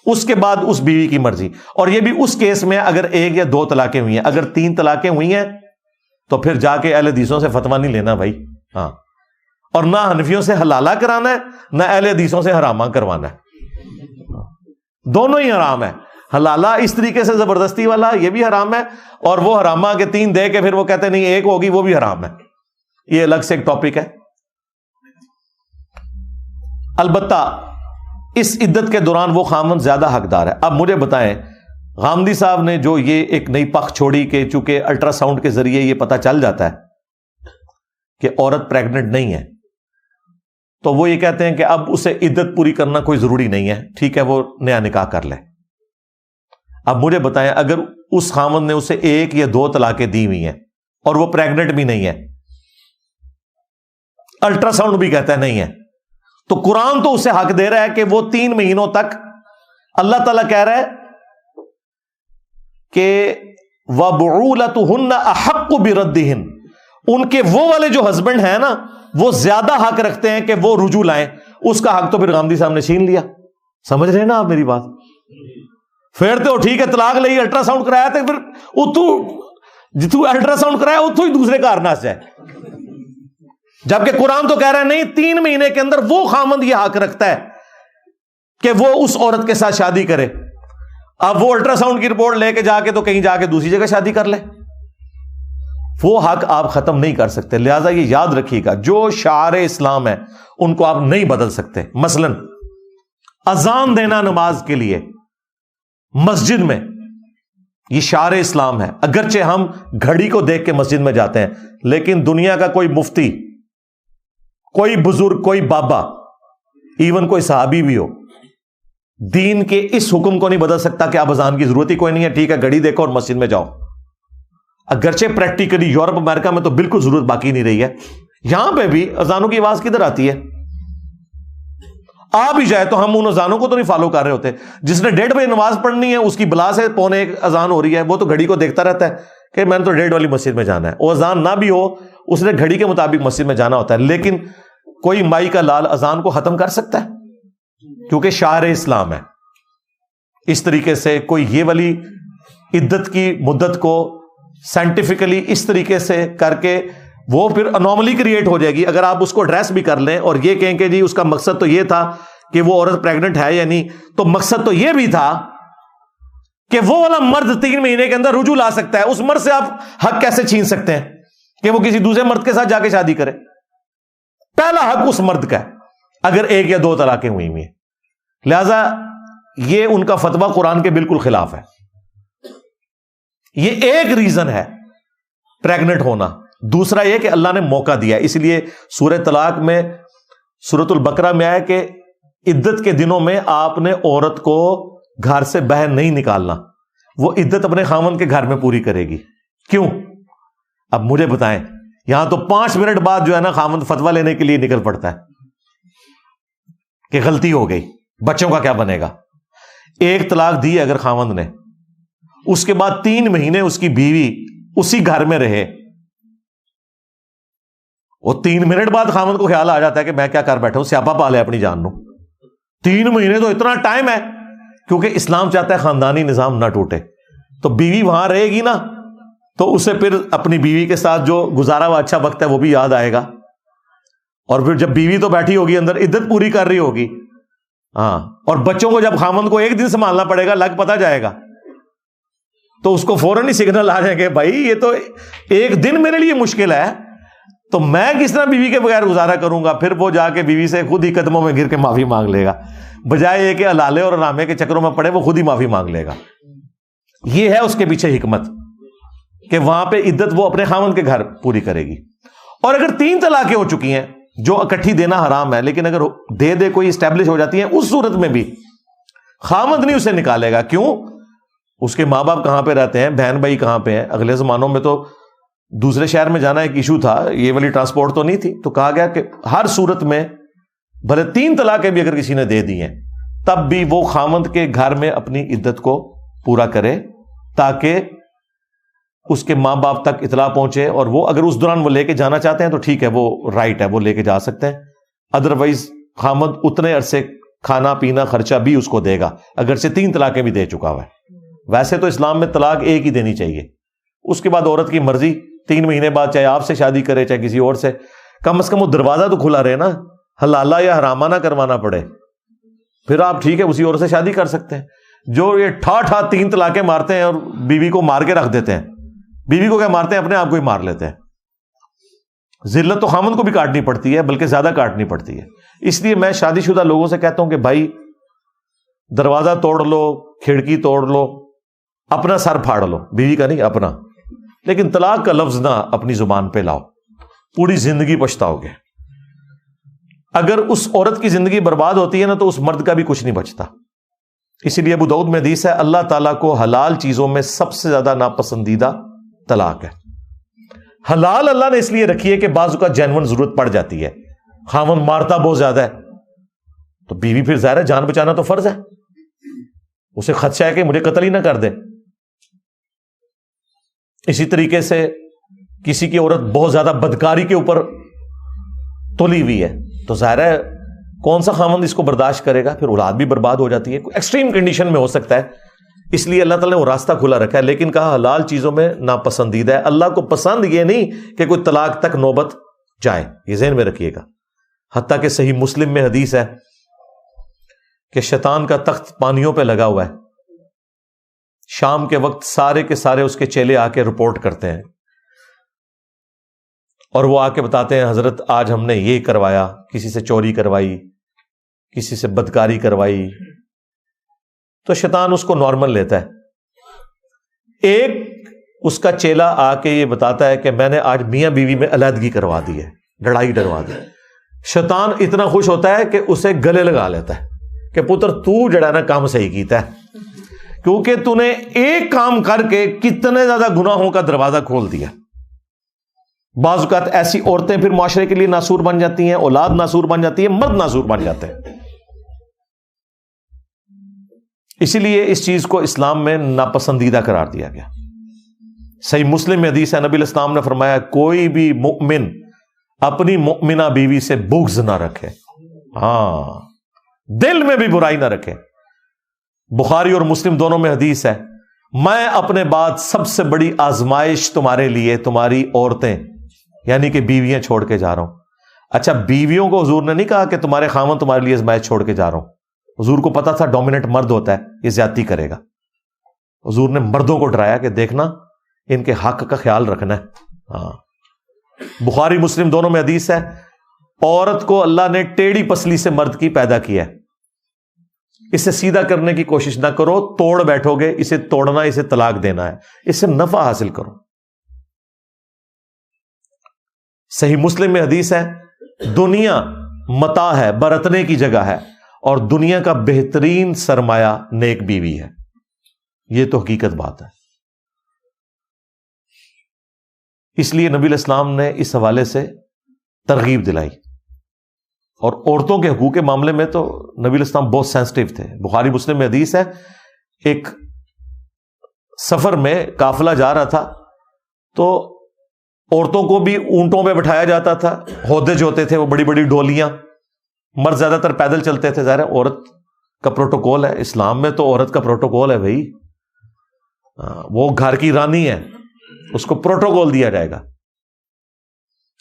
اس کے بعد اس بیوی کی مرضی. اور یہ بھی اس کیس میں اگر 1 یا 2 طلاقیں ہوئی ہیں. اگر 3 طلاقیں ہوئی ہیں تو پھر جا کے اہل حدیثوں سے فتویٰ نہیں لینا بھائی. ہاں, اور نہ حنفیوں سے حلالہ کرانا ہے, نہ اہل حدیثوں سے حرامہ کروانا ہے. دونوں ہی حرام ہے. حلالہ اس طریقے سے زبردستی والا یہ بھی حرام ہے, اور وہ حرامہ کے 3 دے کے پھر وہ کہتے نہیں 1 ہوگی وہ بھی حرام ہے. یہ الگ سے ایک ٹاپک ہے. البتہ اس عدت کے دوران وہ خامند زیادہ حقدار ہے. اب مجھے بتائیں, غامدی صاحب نے جو یہ ایک نئی پخ چھوڑی کہ چونکہ الٹرا ساؤنڈ کے ذریعے یہ پتہ چل جاتا ہے کہ عورت پریگننٹ نہیں ہے, تو وہ یہ کہتے ہیں کہ اب اسے عدت پوری کرنا کوئی ضروری نہیں ہے, ٹھیک ہے وہ نیا نکاح کر لے. اب مجھے بتائیں, اگر اس خامند نے اسے 1 یا 2 طلاقیں دی ہوئی ہیں اور وہ پریگننٹ بھی نہیں ہے, الٹرا ساؤنڈ بھی کہتا ہے نہیں ہے, تو قرآن تو اسے حق دے رہا ہے کہ وہ 3 مہینوں تک, اللہ تعالیٰ کہہ رہا ہے کہ وَبُعُولَتُهُنَّ أَحَقُّ بِرَدِّهِنَّ, ان کے وہ والے جو ہسبینڈ ہیں نا وہ زیادہ حق رکھتے ہیں کہ وہ رجوع لائیں. اس کا حق تو پھر غامدی صاحب نے چھین لیا. سمجھ رہے ہیں نا آپ میری بات؟ پھر تو ٹھیک ہے طلاق لئی, الٹرا ساؤنڈ کرایا تو پھر جتوں الٹرا ساؤنڈ کرایا اتوں ہی دوسرے کا ہرنا سے ہے. جبکہ قرآن تو کہہ رہا ہے نہیں, 3 مہینے کے اندر وہ خامند یہ حق رکھتا ہے کہ وہ اس عورت کے ساتھ شادی کرے. اب وہ الٹرا ساؤنڈ کی رپورٹ لے کے جا کے تو کہیں جا کے دوسری جگہ شادی کر لے, وہ حق آپ ختم نہیں کر سکتے. لہذا یہ یاد رکھیے گا, جو شعائر اسلام ہے ان کو آپ نہیں بدل سکتے. مثلا اذان دینا نماز کے لیے مسجد میں, یہ شعائر اسلام ہے. اگرچہ ہم گھڑی کو دیکھ کے مسجد میں جاتے ہیں, لیکن دنیا کا کوئی مفتی, کوئی بزرگ, کوئی بابا, ایون کوئی صحابی بھی ہو, دین کے اس حکم کو نہیں بدل سکتا کہ اب اذان کی ضرورت ہی کوئی نہیں ہے, ٹھیک ہے گھڑی دیکھو اور مسجد میں جاؤ. اگرچہ پریکٹیکلی یورپ امریکہ میں تو بالکل ضرورت باقی نہیں رہی ہے. یہاں پہ بھی اذانوں کی آواز کدھر آتی ہے؟ آ بھی جائے تو ہم ان اذانوں کو تو نہیں فالو کر رہے ہوتے. جس نے 1:30 بجے نماز پڑھنی ہے اس کی بلا سے 1:45 اذان ہو رہی ہے, وہ تو گھڑی کو دیکھتا رہتا ہے کہ میں نے تو 1:30 والی مسجد میں جانا ہے. وہ اذان نہ بھی ہو, اس نے گھڑی کے مطابق مسجد میں جانا ہوتا ہے. لیکن کوئی مائی کا لال اذان کو ختم کر سکتا ہے؟ کیونکہ شاعر اسلام ہے. اس طریقے سے کوئی یہ والی عدت کی مدت کو سائنٹیفکلی اس طریقے سے کر کے وہ پھر انوملی کریٹ ہو جائے گی. اگر آپ اس کو ایڈریس بھی کر لیں اور یہ کہیں کہ جی اس کا مقصد تو یہ تھا کہ وہ عورت پریگننٹ ہے یا نہیں, تو مقصد تو یہ بھی تھا کہ وہ والا مرد 3 مہینے کے اندر رجوع لا سکتا ہے. اس مرد سے آپ حق کیسے چھین سکتے ہیں کہ وہ کسی دوسرے مرد کے ساتھ جا کے شادی کرے؟ پہلا حق اس مرد کا ہے اگر 1 یا 2 طلاقیں ہوئی ہیں. لہذا یہ ان کا فتویٰ قرآن کے بالکل خلاف ہے. یہ ایک ریزن ہے پریگننٹ ہونا. دوسرا یہ کہ اللہ نے موقع دیا, اس لیے سورہ طلاق میں سورۃ البقرہ میں آیا کہ عدت کے دنوں میں آپ نے عورت کو گھر سے باہر نہیں نکالنا, وہ عدت اپنے خاوند کے گھر میں پوری کرے گی. کیوں؟ اب مجھے بتائیں, یہاں تو 5 منٹ بعد جو ہے نا خاوند فتویٰ لینے کے لیے نکل پڑتا ہے کہ غلطی ہو گئی, بچوں کا کیا بنے گا. 1 طلاق دی اگر خاوند نے, اس کے بعد 3 مہینے اس کی بیوی اسی گھر میں رہے, وہ 3 منٹ بعد خامد کو خیال آ جاتا ہے کہ میں کیا کر بیٹھا ہوں, سیاپا پا لے اپنی جان نو. 3 مہینے تو اتنا ٹائم ہے, کیونکہ اسلام چاہتا ہے خاندانی نظام نہ ٹوٹے. تو بیوی وہاں رہے گی نا تو اسے پھر اپنی بیوی کے ساتھ جو گزارا ہوا اچھا وقت ہے وہ بھی یاد آئے گا. اور پھر جب بیوی تو بیٹھی ہوگی اندر, عدت پوری کر رہی ہوگی, ہاں, اور بچوں کو جب خامند کو ایک دن سنبھالنا پڑے گا, لگ پتا جائے گا, تو اس کو فوراً ہی سگنل آ جائیں گے بھائی یہ تو ایک دن میرے لیے مشکل ہے, تو میں کس طرح بیوی کے بغیر گزارا کروں گا. پھر وہ جا کے بیوی سے خود ہی قدموں میں گر کے معافی مانگ لے گا, بجائے یہ کہ الالے اور رامے کے چکروں میں پڑے وہ خود ہی معافی مانگ لے گا. یہ ہے اس کے پیچھے حکمت کہ وہاں پہ عدت وہ اپنے خامند کے گھر پوری کرے گی. اور اگر 3 طلاقیں ہو چکی ہیں جو اکٹھی دینا حرام ہے, لیکن اگر دے کوئی اسٹیبلش ہو جاتی ہیں, اس صورت میں بھی خامند نہیں اسے نکالے گا. کیوں؟ اس کے ماں باپ کہاں پہ رہتے ہیں, بہن بھائی کہاں پہ ہیں. اگلے زمانوں میں تو دوسرے شہر میں جانا ایک ایشو تھا, یہ والی ٹرانسپورٹ تو نہیں تھی, تو کہا گیا کہ ہر صورت میں بھلے 3 طلاقیں بھی اگر کسی نے دے دی ہیں تب بھی وہ خامند کے گھر میں اپنی عدت کو پورا کرے, تاکہ اس کے ماں باپ تک اطلاع پہنچے, اور وہ اگر اس دوران وہ لے کے جانا چاہتے ہیں تو ٹھیک ہے, وہ رائٹ ہے, وہ لے کے جا سکتے ہیں. ادروائز خامند اتنے عرصے کھانا پینا خرچہ بھی اس کو دے گا اگرچہ 3 طلاقیں بھی دے چکا ہوا ہے. ویسے تو اسلام میں طلاق ایک ہی دینی چاہیے, اس کے بعد عورت کی مرضی 3 مہینے بعد چاہے آپ سے شادی کرے چاہے کسی اور سے, کم از کم وہ دروازہ تو کھلا رہے نا, حلالہ یا حرامہ نہ کروانا پڑے, پھر آپ ٹھیک ہے اسی اور سے شادی کر سکتے ہیں. جو یہ ٹھا 3 طلاقیں مارتے ہیں اور بیوی کو مار کے رکھ دیتے ہیں, بیوی کو کیا مارتے ہیں, اپنے آپ کو ہی مار لیتے ہیں. ذلت تو خامند کو بھی کاٹنی پڑتی ہے, بلکہ زیادہ کاٹنی پڑتی ہے. اس لیے میں شادی شدہ لوگوں سے کہتا ہوں کہ بھائی دروازہ توڑ لو, کھڑکی توڑ لو, اپنا سر پھاڑ لو, بیوی کا نہیں اپنا, لیکن طلاق کا لفظ نہ اپنی زبان پہ لاؤ, پوری زندگی پچھتاؤ گے. اگر اس عورت کی زندگی برباد ہوتی ہے نا تو اس مرد کا بھی کچھ نہیں بچتا. اسی لیے ابو داؤد میں حدیث ہے, اللہ تعالیٰ کو حلال چیزوں میں سب سے زیادہ ناپسندیدہ طلاق ہے. حلال اللہ نے اس لیے رکھی ہے کہ بعض کا جینون ضرورت پڑ جاتی ہے, خاوند مارتا بہت زیادہ ہے تو بیوی پھر ظاہر ہے جان بچانا تو فرض ہے, اسے خدشہ ہے کہ مجھے قتل ہی نہ کر دے. اسی طریقے سے کسی کی عورت بہت زیادہ بدکاری کے اوپر تلی ہوئی ہے تو ظاہر ہے کون سا خامند اس کو برداشت کرے گا, پھر اولاد بھی برباد ہو جاتی ہے. ایکسٹریم کنڈیشن میں ہو سکتا ہے, اس لیے اللہ تعالیٰ نے وہ راستہ کھلا رکھا ہے, لیکن کہا حلال چیزوں میں ناپسندیدہ ہے. اللہ کو پسند یہ نہیں کہ کوئی طلاق تک نوبت جائے, یہ ذہن میں رکھیے گا. حتیٰ کہ صحیح مسلم میں حدیث ہے کہ شیطان کا تخت پانیوں پہ لگا ہوا ہے, شام کے وقت سارے کے سارے اس کے چیلے آ کے رپورٹ کرتے ہیں, اور وہ آ کے بتاتے ہیں حضرت آج ہم نے یہ کروایا, کسی سے چوری کروائی, کسی سے بدکاری کروائی. تو شیطان اس کو نارمل لیتا ہے. ایک اس کا چیلا آ کے یہ بتاتا ہے کہ میں نے آج میاں بیوی میں علیحدگی کروا دی ہے, لڑائی ڈروا دی. شیطان اتنا خوش ہوتا ہے کہ اسے گلے لگا لیتا ہے کہ پتر تو جڑا نا کام صحیح کیتا ہے, کیونکہ تو نے ایک کام کر کے کتنے زیادہ گناہوں کا دروازہ کھول دیا. بعض اوقات ایسی عورتیں پھر معاشرے کے لیے ناسور بن جاتی ہیں, اولاد ناسور بن جاتی ہے, مرد ناسور بن جاتے ہیں. اسی لیے اس چیز کو اسلام میں ناپسندیدہ قرار دیا گیا. صحیح مسلم میں حدیث ہے, نبی علیہ السلام نے فرمایا کوئی بھی مؤمن اپنی مؤمنہ بیوی سے بغض نہ رکھے, ہاں دل میں بھی برائی نہ رکھے. بخاری اور مسلم دونوں میں حدیث ہے, میں اپنے بعد سب سے بڑی آزمائش تمہارے لیے تمہاری عورتیں یعنی کہ بیویاں چھوڑ کے جا رہا ہوں. اچھا بیویوں کو حضور نے نہیں کہا کہ تمہارے خاوند تمہارے لیے آزمائش چھوڑ کے جا رہا ہوں. حضور کو پتا تھا ڈومیننٹ مرد ہوتا ہے, یہ زیادتی کرے گا. حضور نے مردوں کو ڈرایا کہ دیکھنا ان کے حق کا خیال رکھنا ہے. ہاں بخاری مسلم دونوں میں حدیث ہے, عورت کو اللہ نے ٹیڑھی پسلی سے مرد کی پیدا کیا ہے, اسے سیدھا کرنے کی کوشش نہ کرو, توڑ بیٹھو گے, اسے توڑنا, اسے طلاق دینا ہے, اس سے نفع حاصل کرو. صحیح مسلم میں حدیث ہے, دنیا متاع ہے, برتنے کی جگہ ہے, اور دنیا کا بہترین سرمایہ نیک بیوی ہے. یہ تو حقیقت بات ہے. اس لیے نبی علیہ السلام نے اس حوالے سے ترغیب دلائی. اور عورتوں کے حقوق کے معاملے میں تو نبی علیہ السلام بہت سینسٹیو تھے. بخاری مسلم میں حدیث ہے, ایک سفر میں قافلہ جا رہا تھا تو عورتوں کو بھی اونٹوں پہ بٹھایا جاتا تھا، ہودج ہوتے تھے وہ بڑی بڑی ڈولیاں، مرد زیادہ تر پیدل چلتے تھے. ظاہر ہے عورت کا پروٹوکول ہے، اسلام میں تو عورت کا پروٹوکول ہے بھائی، وہ گھر کی رانی ہے، اس کو پروٹوکول دیا جائے گا.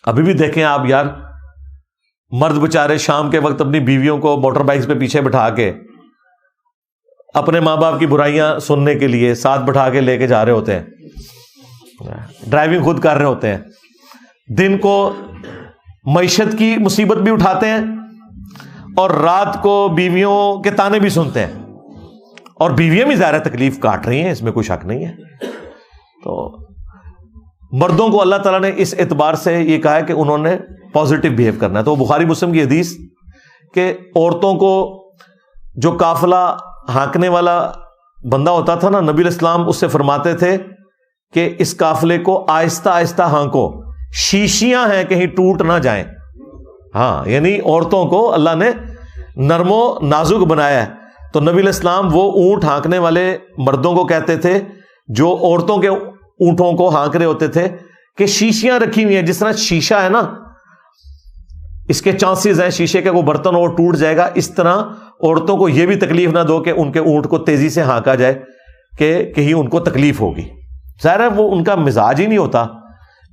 ابھی بھی دیکھیں آپ یار، مرد بےچارے شام کے وقت اپنی بیویوں کو موٹر بائکس پہ پیچھے بٹھا کے اپنے ماں باپ کی برائیاں سننے کے لیے ساتھ بٹھا کے لے کے جا رہے ہوتے ہیں، ڈرائیونگ خود کر رہے ہوتے ہیں، دن کو معیشت کی مصیبت بھی اٹھاتے ہیں اور رات کو بیویوں کے تانے بھی سنتے ہیں، اور بیویاں بھی ظاہر تکلیف کاٹ رہی ہیں، اس میں کوئی شک نہیں ہے. تو مردوں کو اللہ تعالیٰ نے اس اعتبار سے یہ کہا ہے کہ انہوں نے پازیٹو بہیو کرنا ہے. تو بخاری مسلم کی حدیث کہ عورتوں کو جو قافلہ ہانکنے والا بندہ ہوتا تھا نا، نبی علیہ السلام اس سے فرماتے تھے کہ اس قافلے کو آہستہ آہستہ ہانکو، شیشیاں ہیں کہیں ٹوٹ نہ جائیں. ہاں، یعنی عورتوں کو اللہ نے نرم و نازک بنایا ہے. تو نبی علیہ السلام وہ اونٹ ہانکنے والے مردوں کو کہتے تھے جو عورتوں کے اونٹوں کو ہانک رہے ہوتے تھے کہ شیشیاں رکھی ہوئی ہیں، جس طرح شیشہ ہے نا، اس کے چانسز ہیں شیشے کا کوئی برتن ہو ٹوٹ جائے گا، اس طرح عورتوں کو یہ بھی تکلیف نہ دو کہ ان کے اونٹ کو تیزی سے ہانکا جائے کہ کہیں ان کو تکلیف ہوگی. ظاہر ہے وہ ان کا مزاج ہی نہیں ہوتا.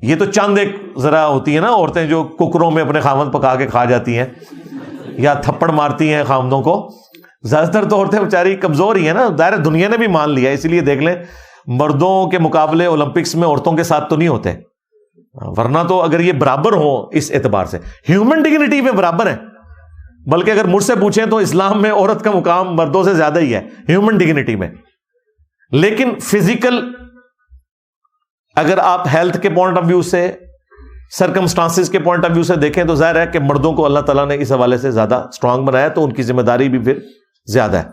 یہ تو چند ایک ذرا ہوتی ہیں نا عورتیں جو ککروں میں اپنے خامند پکا کے کھا جاتی ہیں یا تھپڑ مارتی ہیں خامدوں کو. زیادہ تر تو عورتیں بیچاری کمزور ہی ہیں نا، ظاہر دنیا نے بھی مان لیا. اسی لیے دیکھ لیں مردوں کے مقابلے اولمپکس میں عورتوں کے ساتھ تو نہیں ہوتے، ورنہ تو اگر یہ برابر ہو اس اعتبار سے ہیومن ڈگنیٹی میں برابر ہے. بلکہ اگر مجھ سے پوچھیں تو اسلام میں عورت کا مقام مردوں سے زیادہ ہی ہے ہیومن ڈگنیٹی میں. لیکن فزیکل اگر آپ ہیلتھ کے پوائنٹ آف ویو سے، سرکمسٹانسز کے پوائنٹ آف ویو سے دیکھیں تو ظاہر ہے کہ مردوں کو اللہ تعالیٰ نے اس حوالے سے زیادہ اسٹرانگ بنایا، تو ان کی ذمہ داری بھی پھر زیادہ ہے.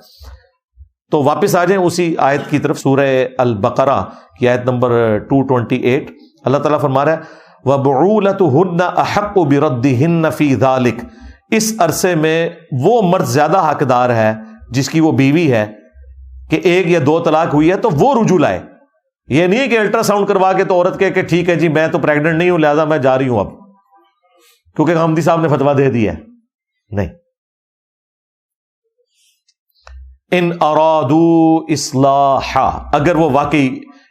تو واپس آ جائیں اسی آیت کی طرف، سورہ البقرہ کی آیت نمبر 228. اللہ تعالیٰ فرما رہا ہے وَبُعُولَتُهُنَّ أَحَقُّ بِرَدِّهِنَّ فِي ذَلِكَ، اس عرصے میں وہ مرد زیادہ حقدار ہے جس کی وہ بیوی ہے کہ ایک یا دو طلاق ہوئی ہے تو وہ رجوع لائے. یہ نہیں ہے کہ الٹرا ساؤنڈ کروا کے تو عورت کہ ٹھیک ہے جی میں تو پریگننٹ نہیں ہوں لہذا میں جا رہی ہوں اب کیونکہ حمدی صاحب نے فتویٰ دے دیا ہے. نہیں، ان ارادوا اصلاحا، اگر وہ واقعی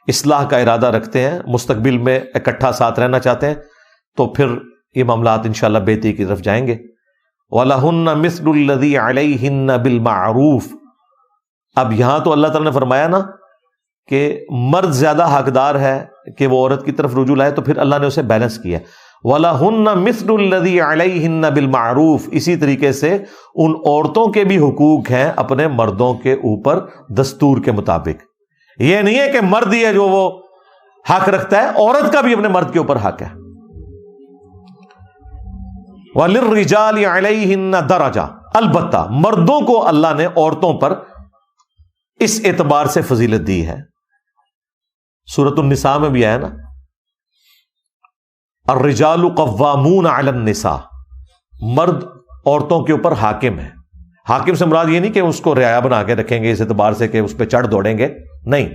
اصلاح کا ارادہ رکھتے ہیں، مستقبل میں اکٹھا ساتھ رہنا چاہتے ہیں، تو پھر یہ معاملات انشاءاللہ بہتری کی طرف جائیں گے. وَلَهُنَّ مِثْلُ الَّذِي عَلَيْهِنَّ بِالْمَعْرُوفِ. اب یہاں تو اللہ تعالیٰ نے فرمایا نا کہ مرد زیادہ حقدار ہے کہ وہ عورت کی طرف رجوع لائے، تو پھر اللہ نے اسے بیلنس کیا. وَلَهُنَّ مِثْلُ الَّذِي عَلَيْهِنَّ بِالْمَعْرُوفِ. اسی طریقے سے ان عورتوں کے بھی حقوق ہیں اپنے مردوں کے اوپر دستور کے مطابق. یہ نہیں ہے کہ مرد ہی ہے جو وہ حق رکھتا ہے، عورت کا بھی اپنے مرد کے اوپر حق ہے. وَلِلرِّجَالِ عَلَيْهِنَّ دَرَجَةٌ، البتہ مردوں کو اللہ نے عورتوں پر اس اعتبار سے فضیلت دی ہے. سورۃ النساء میں بھی آیا نا الرجال قوامون علی النساء، مرد عورتوں کے اوپر حاکم ہے. حاکم سے مراد یہ نہیں کہ اس کو رعایا بنا کے رکھیں گے اس اعتبار سے کہ اس پہ چڑھ دوڑیں گے، نہیں.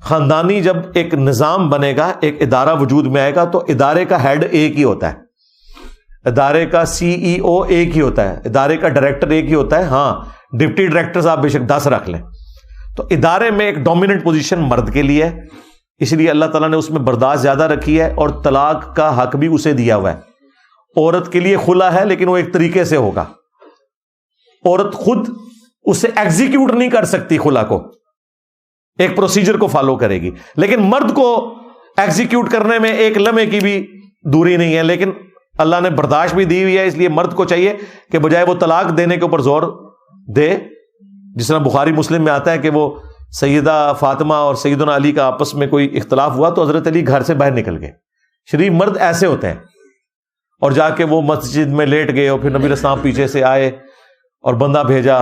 خاندانی جب ایک نظام بنے گا، ایک ادارہ وجود میں آئے گا تو ادارے کا ہیڈ ایک ہی ہوتا ہے، ادارے کا سی ای او ایک ہی ہوتا ہے، ادارے کا ڈائریکٹر ایک ہی ہوتا ہے. ہاں ڈپٹی ڈائریکٹرز آپ بے شک 10 رکھ لیں. تو ادارے میں ایک ڈومیننٹ پوزیشن مرد کے لیے ہے، اس لیے اللہ تعالیٰ نے اس میں برداشت زیادہ رکھی ہے اور طلاق کا حق بھی اسے دیا ہوا ہے. عورت کے لیے خلا ہے لیکن وہ ایک طریقے سے ہوگا، عورت خود اسے ایگزیکیوٹ نہیں کر سکتی، خلا کو ایک پروسیجر کو فالو کرے گی، لیکن مرد کو ایگزیکیوٹ کرنے میں ایک لمحے کی بھی دوری نہیں ہے. لیکن اللہ نے برداشت بھی دی ہوئی ہے، اس لیے مرد کو چاہیے کہ بجائے وہ طلاق دینے کے اوپر زور دے، جس طرح بخاری مسلم میں آتا ہے کہ وہ سیدہ فاطمہ اور سیدنا علی کا آپس میں کوئی اختلاف ہوا تو حضرت علی گھر سے باہر نکل گئے. شریف مرد ایسے ہوتے ہیں، اور جا کے وہ مسجد میں لیٹ گئے اور پھر نبی علیہ السلام پیچھے سے آئے اور بندہ بھیجا،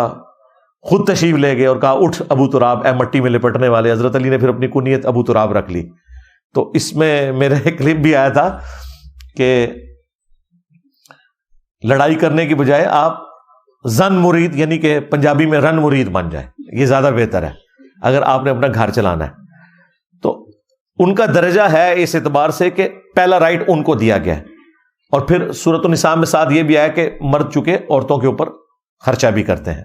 خود تشریف لے گئے اور کہا اٹھ ابو تراب، اے مٹی میں لپٹنے والے. حضرت علی نے پھر اپنی کنیت ابو تراب رکھ لی. تو اس میں میرا ایک کلپ بھی آیا تھا کہ لڑائی کرنے کی بجائے آپ زن مرید، یعنی کہ پنجابی میں رن مرید بن جائے، یہ زیادہ بہتر ہے اگر آپ نے اپنا گھر چلانا ہے. تو ان کا درجہ ہے اس اعتبار سے کہ پہلا رائٹ ان کو دیا گیا ہے. اور پھر سورۃ النساء میں ساتھ یہ بھی آیا کہ مرد چکے عورتوں کے اوپر خرچہ بھی کرتے ہیں.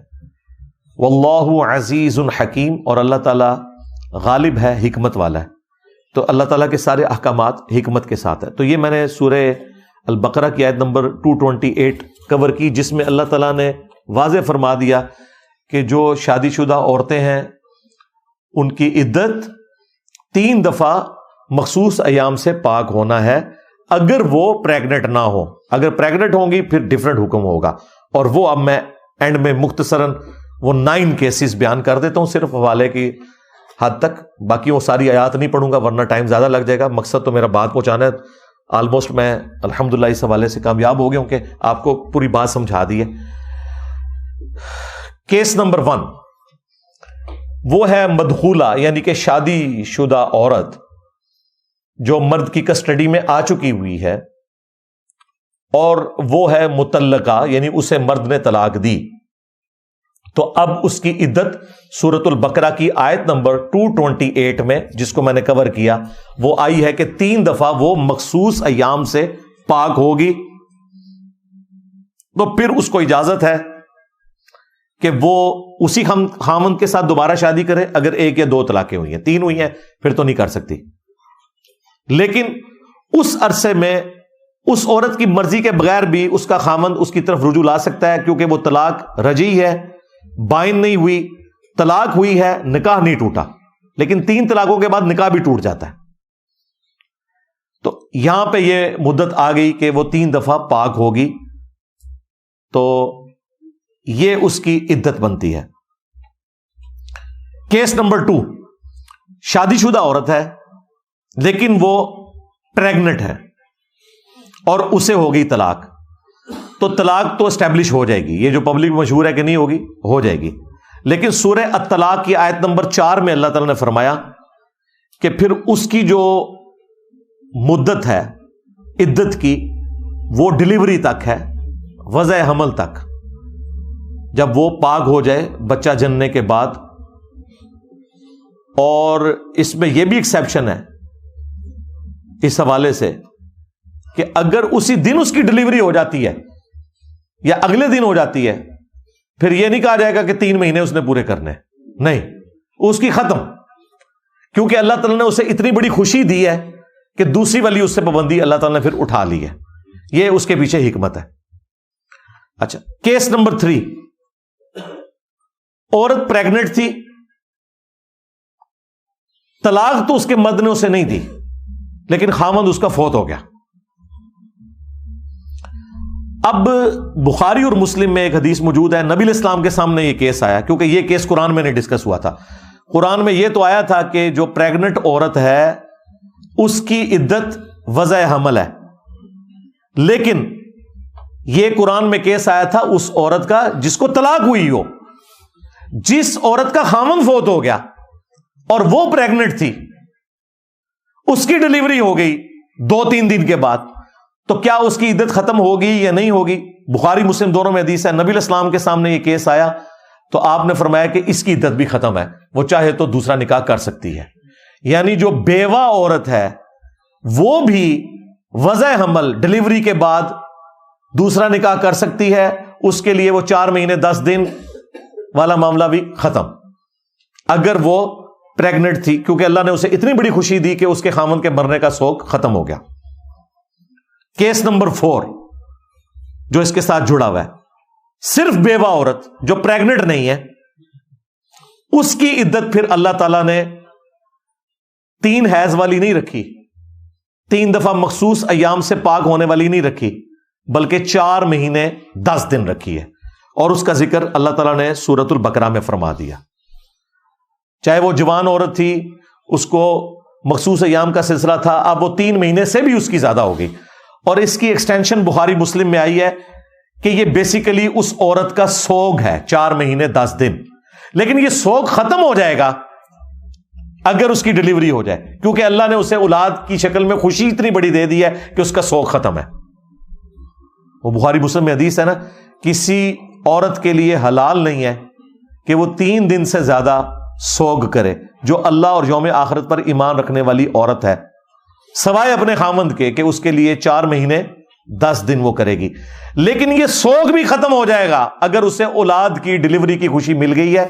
واللہ عزیز حکیم، اور اللہ تعالیٰ غالب ہے، حکمت والا ہے. تو اللہ تعالیٰ کے سارے احکامات حکمت کے ساتھ ہے. تو یہ میں نے سورہ البقرہ کی آیت نمبر 228 کور کی، جس میں اللہ تعالیٰ نے واضح فرما دیا کہ جو شادی شدہ عورتیں ہیں ان کی عدت 3 دفعہ مخصوص ایام سے پاک ہونا ہے، اگر وہ پریگنٹ نہ ہو. اگر پریگنٹ ہوں گی پھر ڈیفرنٹ حکم ہوگا. اور وہ اب میں اینڈ میں مختصراً وہ 9 کیسز بیان کر دیتا ہوں صرف حوالے کی حد تک. باقی وہ ساری آیات نہیں پڑھوں گا ورنہ ٹائم زیادہ لگ جائے گا. مقصد تو میرا بات پہنچانا ہے. آلموسٹ میں الحمدللہ اس حوالے سے کامیاب ہو گیا ہوں کہ آپ کو پوری بات سمجھا دی ہے. کیس نمبر 1 وہ ہے مدخولہ، یعنی کہ شادی شدہ عورت جو مرد کی کسٹڈی میں آ چکی ہوئی ہے اور وہ ہے مطلقہ، یعنی اسے مرد نے طلاق دی. تو اب اس کی عدت سورۃ البقرہ کی آیت نمبر 228 میں، جس کو میں نے کور کیا، وہ آئی ہے کہ 3 دفعہ وہ مخصوص ایام سے پاک ہوگی. تو پھر اس کو اجازت ہے کہ وہ اسی خامند کے ساتھ دوبارہ شادی کرے. اگر 1 یا 2 طلاقیں ہوئی ہیں، 3 ہوئی ہیں پھر تو نہیں کر سکتی. لیکن اس عرصے میں اس عورت کی مرضی کے بغیر بھی اس کا خامند اس کی طرف رجوع لا سکتا ہے، کیونکہ وہ طلاق رجعی ہے، بائن نہیں ہوئی، طلاق ہوئی ہے، نکاح نہیں ٹوٹا. لیکن 3 طلاقوں کے بعد نکاح بھی ٹوٹ جاتا ہے. تو یہاں پہ یہ مدت آ گئی کہ وہ 3 دفعہ پاک ہوگی، تو یہ اس کی عدت بنتی ہے. کیس نمبر 2 شادی شدہ عورت ہے لیکن وہ پریگنٹ ہے اور اسے ہو گئی طلاق. تو طلاق تو اسٹیبلش ہو جائے گی، یہ جو پبلک مشہور ہے کہ نہیں ہوگی، ہو جائے گی. لیکن سورہ الطلاق کی آیت نمبر 4 میں اللہ تعالیٰ نے فرمایا کہ پھر اس کی جو مدت ہے عدت کی وہ ڈیلیوری تک ہے، وضع حمل تک. جب وہ پاک ہو جائے بچہ جننے کے بعد. اور اس میں یہ بھی ایکسیپشن ہے اس حوالے سے کہ اگر اسی دن اس کی ڈیلیوری ہو جاتی ہے یا اگلے دن ہو جاتی ہے، پھر یہ نہیں کہا جائے گا کہ 3 مہینے اس نے پورے کرنے، نہیں، اس کی ختم. کیونکہ اللہ تعالیٰ نے اسے اتنی بڑی خوشی دی ہے کہ دوسری والی اس سے پابندی اللہ تعالیٰ نے پھر اٹھا لی ہے. یہ اس کے پیچھے حکمت ہے. اچھا، کیس نمبر 3 عورت پریگنٹ تھی، طلاق تو اس کے مرد نے اسے نہیں دی لیکن خامند اس کا فوت ہو گیا. اب بخاری اور مسلم میں ایک حدیث موجود ہے، نبی علیہ السلام کے سامنے یہ کیس آیا، کیونکہ یہ کیس قرآن میں نہیں ڈسکس ہوا تھا. قرآن میں یہ تو آیا تھا کہ جو پریگنٹ عورت ہے اس کی عدت وضع حمل ہے، لیکن یہ قرآن میں کیس آیا تھا اس عورت کا جس کو طلاق ہوئی ہو. جس عورت کا خامند فوت ہو گیا اور وہ پریگنٹ تھی، اس کی ڈیلیوری ہو گئی 2-3 دن کے بعد، تو کیا اس کی عدت ختم ہوگی یا نہیں ہوگی؟ بخاری مسلم دونوں میں حدیث ہے. نبی علیہ السلام کے سامنے یہ کیس آیا تو آپ نے فرمایا کہ اس کی عدت بھی ختم ہے، وہ چاہے تو دوسرا نکاح کر سکتی ہے. یعنی جو بیوہ عورت ہے وہ بھی وضع حمل ڈیلیوری کے بعد دوسرا نکاح کر سکتی ہے. اس کے لیے وہ 4 مہینے 10 دن والا معاملہ بھی ختم، اگر وہ پریگنٹ تھی، کیونکہ اللہ نے اسے اتنی بڑی خوشی دی کہ اس کے خامن کے مرنے کا شوق ختم ہو گیا. کیس نمبر 4 جو اس کے ساتھ جڑا ہوا ہے، صرف بیوہ عورت جو پریگنٹ نہیں ہے، اس کی عدت پھر اللہ تعالیٰ نے 3 حیض والی نہیں رکھی، 3 دفعہ مخصوص ایام سے پاک ہونے والی نہیں رکھی، بلکہ 4 مہینے 10 دن رکھی ہے. اور اس کا ذکر اللہ تعالیٰ نے سورۃ البقرہ میں فرما دیا. چاہے وہ جوان عورت تھی، اس کو مخصوص ایام کا سلسلہ تھا، اب وہ 3 مہینے سے بھی اس کی زیادہ ہو گئی. اور اس کی ایکسٹینشن بخاری مسلم میں آئی ہے کہ یہ بیسیکلی اس عورت کا سوگ ہے 4 مہینے 10 دن. لیکن یہ سوگ ختم ہو جائے گا اگر اس کی ڈیلیوری ہو جائے، کیونکہ اللہ نے اسے اولاد کی شکل میں خوشی اتنی بڑی دے دی ہے کہ اس کا سوگ ختم ہے. وہ بخاری مسلم میں حدیث ہے نا، کسی عورت کے لیے حلال نہیں ہے کہ وہ 3 دن سے زیادہ سوگ کرے، جو اللہ اور یوم آخرت پر ایمان رکھنے والی عورت ہے، سوائے اپنے خامند کے کہ اس کے لیے 4 مہینے 10 دن وہ کرے گی، لیکن یہ سوگ بھی ختم ہو جائے گا اگر اسے اولاد کی ڈلیوری کی خوشی مل گئی ہے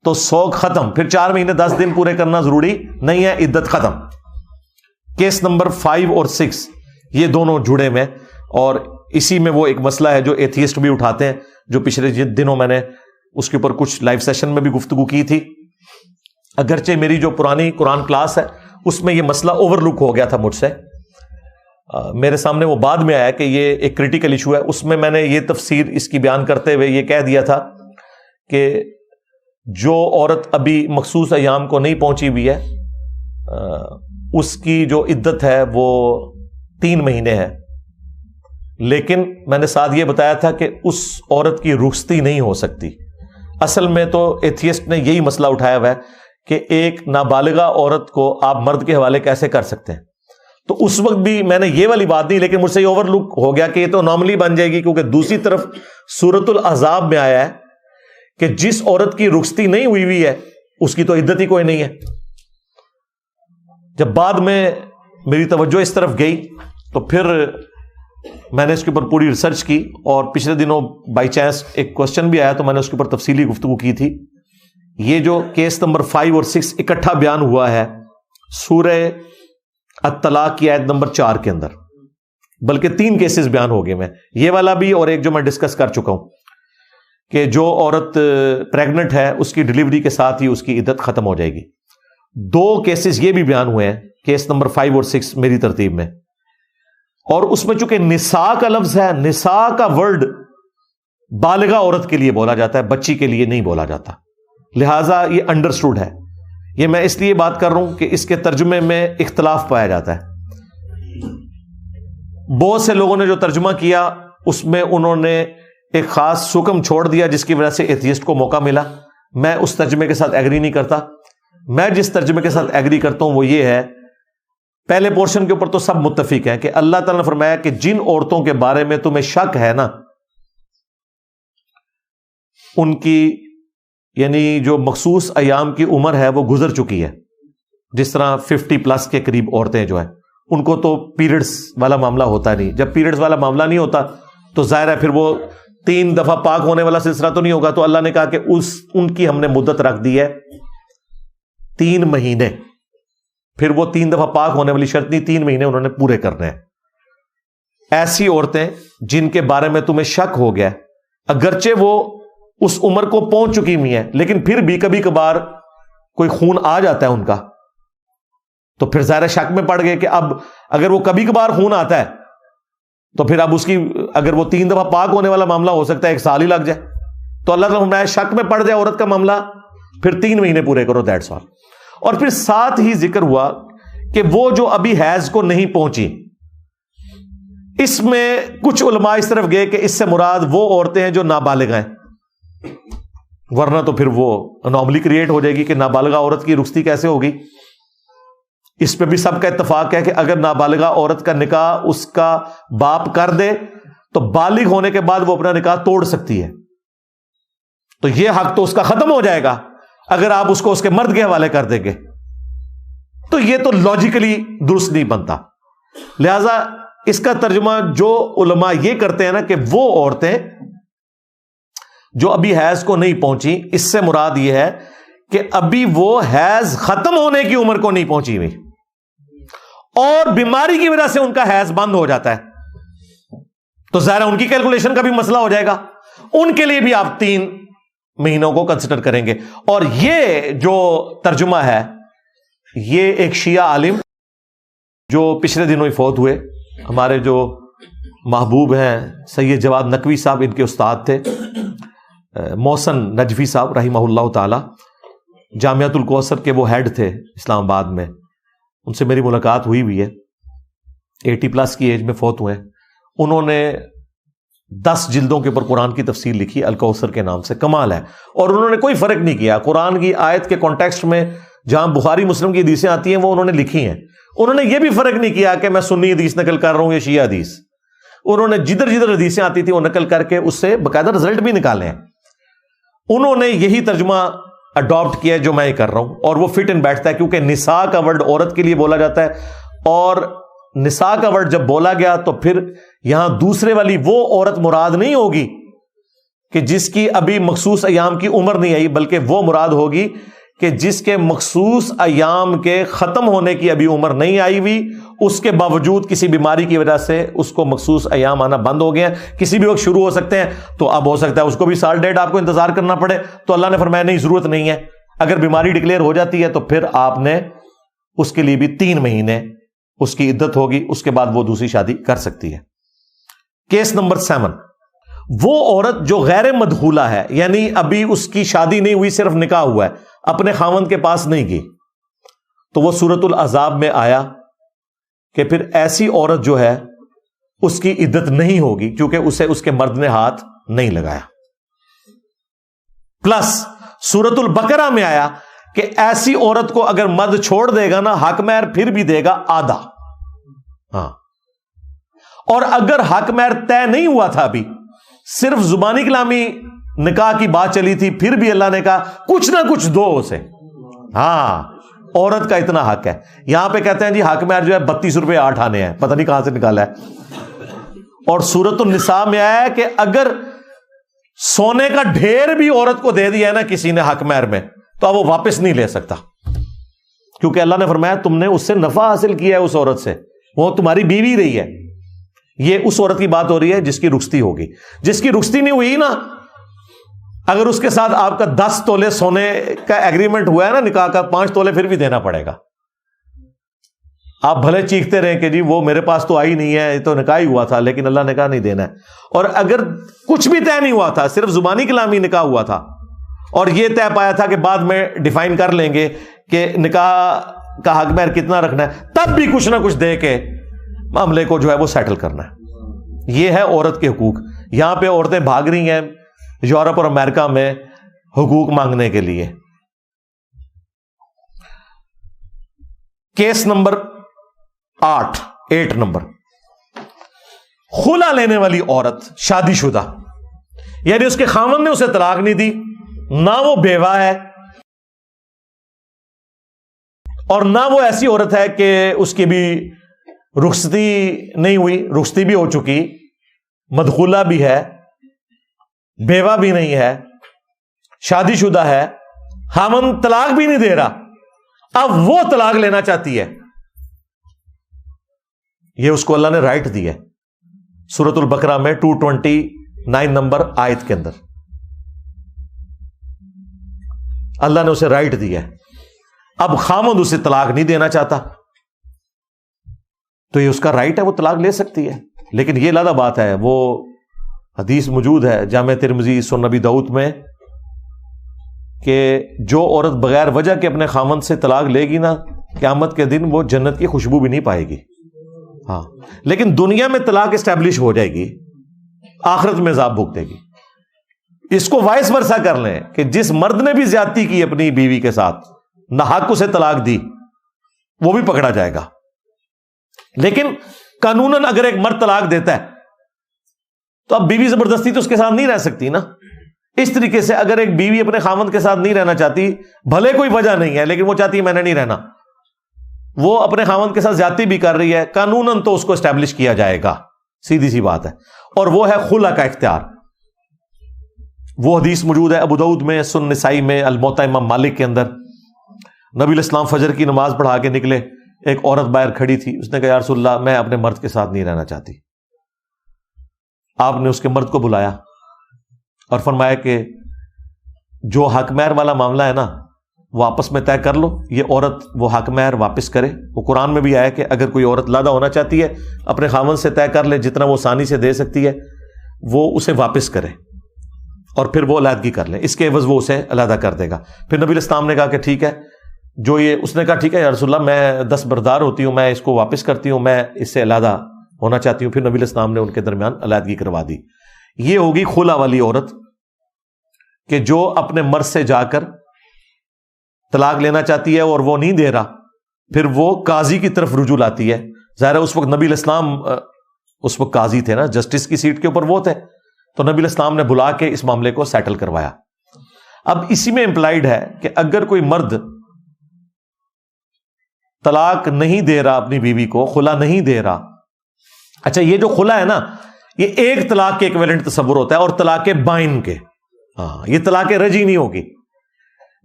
تو سوگ ختم، پھر 4 مہینے 10 دن پورے کرنا ضروری نہیں ہے، عدت ختم۔ کیس نمبر 5 اور 6 یہ دونوں جڑے ہوئے، اور اسی میں وہ ایک مسئلہ ہے جو ایتھیسٹ بھی اٹھاتے ہیں، جو پچھلے دنوں میں نے اس کے اوپر کچھ لائیو سیشن میں بھی گفتگو کی تھی، اگرچہ میری جو پرانی قرآن کلاس ہے اس میں یہ مسئلہ اوور لک ہو گیا تھا مجھ سے، میرے سامنے وہ بعد میں آیا کہ یہ ایک کریٹیکل ایشو ہے۔ اس میں میں نے یہ تفسیر اس کی بیان کرتے ہوئے یہ کہہ دیا تھا کہ جو عورت ابھی مخصوص ایام کو نہیں پہنچی ہوئی ہے اس کی جو عدت ہے وہ 3 مہینے ہے، لیکن میں نے ساتھ یہ بتایا تھا کہ اس عورت کی رخصتی نہیں ہو سکتی۔ اصل میں تو ایتھیسٹ نے یہی مسئلہ اٹھایا ہوا ہے کہ ایک نابالغہ عورت کو آپ مرد کے حوالے کیسے کر سکتے ہیں، تو اس وقت بھی میں نے یہ والی بات نہیں، لیکن مجھ سے یہ اوور لک ہو گیا کہ یہ تو نارملی بن جائے گی، کیونکہ دوسری طرف سورۃ الاحزاب میں آیا ہے کہ جس عورت کی رخصتی نہیں ہوئی ہے اس کی تو عدت ہی کوئی نہیں ہے۔ جب بعد میں میری توجہ اس طرف گئی تو پھر میں نے اس کے اوپر پوری ریسرچ کی، اور پچھلے دنوں بائی چانس ایک کوشچن بھی آیا تو میں نے اس کے اوپر تفصیلی گفتگو کی تھی۔ یہ جو کیس نمبر 5 اور 6 اکٹھا بیان ہوا ہے سورہ الطلاق کی آیت نمبر 4 کے اندر، بلکہ 3 کیسز بیان ہو گئے میں، یہ والا بھی اور ایک جو میں ڈسکس کر چکا ہوں کہ جو عورت پریگننٹ ہے اس کی ڈلیوری کے ساتھ ہی اس کی عدت ختم ہو جائے گی۔ 2 کیسز یہ بھی بیان ہوئے ہیں کیس نمبر 5 اور 6 میری ترتیب میں، اور اس میں چونکہ نساء کا لفظ ہے، نساء کا ورڈ بالغہ عورت کے لیے بولا جاتا ہے، بچی کے لیے نہیں بولا جاتا، لہٰذا یہ انڈرسٹوڈ ہے۔ یہ میں اس لیے بات کر رہا ہوں کہ اس کے ترجمے میں اختلاف پایا جاتا ہے۔ بہت سے لوگوں نے جو ترجمہ کیا اس میں انہوں نے ایک خاص حکم چھوڑ دیا جس کی وجہ سے ایتھیسٹ کو موقع ملا، میں اس ترجمے کے ساتھ ایگری نہیں کرتا۔ میں جس ترجمے کے ساتھ ایگری کرتا ہوں وہ یہ ہے، پہلے پورشن کے اوپر تو سب متفق ہیں کہ اللہ تعالیٰ نے فرمایا کہ جن عورتوں کے بارے میں تمہیں شک ہے نا، ان کی یعنی جو مخصوص ایام کی عمر ہے وہ گزر چکی ہے، جس طرح 50+ کے قریب عورتیں جو ہیں ان کو تو پیریڈز والا معاملہ ہوتا نہیں، جب پیریڈز والا معاملہ نہیں ہوتا تو ظاہر ہے پھر وہ 3 دفعہ پاک ہونے والا سلسلہ تو نہیں ہوگا، تو اللہ نے کہا کہ ان کی ہم نے مدت رکھ دی ہے 3 مہینے، پھر وہ 3 دفعہ پاک ہونے والی شرط نہیں، 3 مہینے انہوں نے پورے کرنے ہیں۔ ایسی عورتیں جن کے بارے میں تمہیں شک ہو گیا، اگرچہ وہ اس عمر کو پہنچ چکی ہوئی ہیں لیکن پھر بھی کبھی کبھار کوئی خون آ جاتا ہے ان کا، تو پھر ظاہر شک میں پڑ گئے کہ اب اگر وہ کبھی کبھار خون آتا ہے تو پھر اب اس کی اگر وہ 3 دفعہ پاک ہونے والا معاملہ ہو سکتا ہے 1 سال ہی لگ جائے، تو اللہ تعالیٰ فرمایا شک میں پڑ جائے عورت کا معاملہ پھر 3 مہینے پورے کرو، دیٹس آل۔ اور پھر ساتھ ہی ذکر ہوا کہ وہ جو ابھی حیض کو نہیں پہنچی، اس میں کچھ علماء اس طرف گئے کہ اس سے مراد وہ عورتیں ہیں جو نابالغ ہیں، ورنہ تو پھر وہ انوملی کریٹ ہو جائے گی کہ نابالغہ عورت کی رخصتی کیسے ہوگی۔ اس پہ بھی سب کا اتفاق ہے کہ اگر نابالغہ عورت کا نکاح اس کا باپ کر دے تو بالغ ہونے کے بعد وہ اپنا نکاح توڑ سکتی ہے، تو یہ حق تو اس کا ختم ہو جائے گا اگر آپ اس کو اس کے مرد کے حوالے کر دیں گے، تو یہ تو لاجیکلی درست نہیں بنتا۔ لہذا اس کا ترجمہ جو علماء یہ کرتے ہیں نا کہ وہ عورتیں جو ابھی حیض کو نہیں پہنچی، اس سے مراد یہ ہے کہ ابھی وہ حیض ختم ہونے کی عمر کو نہیں پہنچی ہوئی اور بیماری کی وجہ سے ان کا حیض بند ہو جاتا ہے، تو ظاہر ان کی کیلکولیشن کا بھی مسئلہ ہو جائے گا، ان کے لیے بھی آپ 3 مہینوں کو کنسیڈر کریں گے۔ اور یہ جو ترجمہ ہے یہ ایک شیعہ عالم جو پچھلے دنوں ہی فوت ہوئے، ہمارے جو محبوب ہیں سید جواد نقوی صاحب، ان کے استاد تھے محسن نجفی صاحب رحمہ اللہ تعالی، جامعۃ الکوثر کے وہ ہیڈ تھے اسلام آباد میں، ان سے میری ملاقات ہوئی بھی ہے، 80+ کی ایج میں فوت ہوئے۔ انہوں نے 10 جلدوں کے اوپر قرآن کی تفسیر لکھی الکوثر کے نام سے، کمال ہے۔ اور انہوں نے کوئی فرق نہیں کیا، قرآن کی آیت کے کانٹیکسٹ میں جہاں بخاری مسلم کی حدیثیں آتی ہیں وہ انہوں نے لکھی ہیں، انہوں نے یہ بھی فرق نہیں کیا کہ میں سنی حدیث نقل کر رہا ہوں یا شیعہ حدیث، انہوں نے جدھر جدھر حدیثیں آتی تھی وہ نقل کر کے اس سے باقاعدہ رزلٹ بھی نکالے ہیں۔ انہوں نے یہی ترجمہ اڈاپٹ کیا ہے جو میں یہ کر رہا ہوں, اور وہ فٹ ان بیٹھتا ہے, کیونکہ نساء کا ورڈ عورت کے لیے بولا جاتا ہے, اور نساء کا ورڈ جب بولا گیا تو پھر یہاں دوسرے والی وہ عورت مراد نہیں ہوگی کہ جس کی ابھی مخصوص ایام کی عمر نہیں آئی, بلکہ وہ مراد ہوگی کہ جس کے مخصوص ایام کے ختم ہونے کی ابھی عمر نہیں آئی ہوئی, اس کے باوجود کسی بیماری کی وجہ سے اس کو مخصوص ایام آنا بند ہو گئے ہیں, کسی بھی وقت شروع ہو سکتے ہیں, تو اب ہو سکتا ہے اس کو بھی سال ڈیڑھ آپ کو انتظار کرنا پڑے. تو اللہ نے فرمایا نہیں, ضرورت نہیں ہے, اگر بیماری ڈکلیئر ہو جاتی ہے تو پھر آپ نے اس کے لیے بھی 3 مہینے اس کی عدت ہوگی, اس کے بعد وہ دوسری شادی کر سکتی ہے. کیس نمبر 7, وہ عورت جو غیر مدخولہ ہے, یعنی ابھی اس کی شادی نہیں ہوئی, صرف نکاح ہوا ہے, اپنے خاوند کے پاس نہیں گئی, تو وہ سورۃ الاحزاب میں آیا کہ پھر ایسی عورت جو ہے اس کی عدت نہیں ہوگی, کیونکہ اسے اس کے مرد نے ہاتھ نہیں لگایا. پلس سورۃ البقرہ میں آیا کہ ایسی عورت کو اگر مرد چھوڑ دے گا نا, حق مہر پھر بھی دے گا آدھا. ہاں, اور اگر حق مہر طے نہیں ہوا تھا, ابھی صرف زبانی کلامی نکاح کی بات چلی تھی, پھر بھی اللہ نے کہا کچھ نہ کچھ دو اسے. ہاں, عورت کا اتنا حق ہے. یہاں پہ کہتے ہیں جی حق مہر جو ہے 32 روپے 8 آنے ہیں, پتہ نہیں کہاں سے نکالا ہے. اور سورۃ النساء میں آیا ہے کہ اگر سونے کا ڈھیر بھی عورت کو دے دیا ہے نا کسی نے حق مہر میں, تو اب وہ واپس نہیں لے سکتا, کیونکہ اللہ نے فرمایا تم نے اس سے نفع حاصل کیا ہے, اس عورت سے, وہ تمہاری بیوی رہی ہے. یہ اس عورت کی بات ہو رہی ہے جس کی رخصتی ہوگی. جس کی رخصتی نہیں ہوئی نا, اگر اس کے ساتھ آپ کا 10 تولے سونے کا ایگریمنٹ ہوا ہے نا نکاح کا, 5 تولے پھر بھی دینا پڑے گا. آپ بھلے چیختے رہیں کہ جی وہ میرے پاس تو آئی نہیں ہے, یہ تو نکاح ہی ہوا تھا, لیکن اللہ نے کہا نہیں دینا ہے. اور اگر کچھ بھی طے نہیں ہوا تھا, صرف زبانی کلامی نکاح ہوا تھا, اور یہ طے پایا تھا کہ بعد میں ڈیفائن کر لیں گے کہ نکاح کا حق مہر کتنا رکھنا ہے, تب بھی کچھ نہ کچھ دے کے معاملے کو جو ہے وہ سیٹل کرنا ہے. یہ ہے عورت کے حقوق. یہاں پہ عورتیں بھاگ رہی ہیں یورپ اور امریکہ میں حقوق مانگنے کے لیے. کیس نمبر 8 نمبر, خلا لینے والی عورت شادی شدہ, یعنی اس کے خاوند نے اسے طلاق نہیں دی, نہ وہ بیوہ ہے, اور نہ وہ ایسی عورت ہے کہ اس کی بھی رخصتی نہیں ہوئی, رخصتی بھی ہو چکی, مدخولہ بھی ہے, بیوہ بھی نہیں ہے, شادی شدہ ہے, خاوند طلاق بھی نہیں دے رہا, اب وہ طلاق لینا چاہتی ہے. یہ اس کو اللہ نے رائٹ دی ہے سورۃ البقرہ میں 229 نمبر آیت کے اندر. اللہ نے اسے رائٹ دی ہے. اب خاوند اسے طلاق نہیں دینا چاہتا, تو یہ اس کا رائٹ ہے, وہ طلاق لے سکتی ہے. لیکن یہ علیحدہ بات ہے, وہ حدیث موجود ہے جامع ترمذی سنن نبی داؤد میں کہ جو عورت بغیر وجہ کے اپنے خاوند سے طلاق لے گی نا, قیامت کے دن وہ جنت کی خوشبو بھی نہیں پائے گی. ہاں, لیکن دنیا میں طلاق اسٹیبلش ہو جائے گی, آخرت میں عذاب بھگتے گی. اس کو وائس ورسا کر لیں کہ جس مرد نے بھی زیادتی کی اپنی بیوی کے ساتھ, ناحق اسے طلاق دی, وہ بھی پکڑا جائے گا. لیکن قانوناً اگر ایک مرد طلاق دیتا ہے تو اب بیوی زبردستی تو اس کے ساتھ نہیں رہ سکتی نا. اس طریقے سے اگر ایک بیوی اپنے خاوند کے ساتھ نہیں رہنا چاہتی, بھلے کوئی وجہ نہیں ہے, لیکن وہ چاہتی ہے میں نے نہیں رہنا, وہ اپنے خاوند کے ساتھ زیادتی بھی کر رہی ہے, قانوناً تو اس کو اسٹیبلش کیا جائے گا, سیدھی سی بات ہے. اور وہ ہے خلا کا اختیار. وہ حدیث موجود ہے ابو داؤد میں, سنن نسائی میں, الموطا امام مالک کے اندر. نبی علیہ السلام فجر کی نماز پڑھا کے نکلے, ایک عورت باہر کھڑی تھی, اس نے کہا یا رسول اللہ میں اپنے مرد کے ساتھ نہیں رہنا چاہتی. آپ نے اس کے مرد کو بلایا اور فرمایا کہ جو حق مہر والا معاملہ ہے نا وہ آپس میں طے کر لو, یہ عورت وہ حق مہر واپس کرے. وہ قرآن میں بھی آیا کہ اگر کوئی عورت علیحدہ ہونا چاہتی ہے اپنے خاوند سے طے کر لے, جتنا وہ آسانی سے دے سکتی ہے وہ اسے واپس کرے, اور پھر وہ علیحدگی کر لے, اس کے عوض وہ اسے علیحدہ کر دے گا. پھر نبی علیہ السلام نے کہا کہ ٹھیک ہے, جو یہ اس نے کہا ٹھیک ہے یا رسول اللہ میں دستبردار ہوتی ہوں, میں اس کو واپس کرتی ہوں, میں اس سے علیحدہ ہونا چاہتی ہوں. پھر نبی علیہ السلام نے ان کے درمیان علیحدگی کروا دی. یہ ہوگی خلا والی عورت کہ جو اپنے مرد سے جا کر طلاق لینا چاہتی ہے اور وہ نہیں دے رہا, پھر وہ قاضی کی طرف رجوع لاتی ہے. ظاہر ہے اس وقت نبی علیہ السلام اس وقت قاضی تھے نا, جسٹس کی سیٹ کے اوپر وہ تھے, تو نبی علیہ السلام نے بلا کے اس معاملے کو سیٹل کروایا. اب اسی میں امپلائڈ ہے کہ اگر کوئی مرد طلاق نہیں دے رہا اپنی بیوی کو، خلا نہیں دے رہا، اچھا یہ جو خلا ہے نا یہ ایک طلاق کے ایکویلنٹ تصور ہوتا ہے اور طلاق بائن کے، یہ طلاق رجی نہیں ہوگی.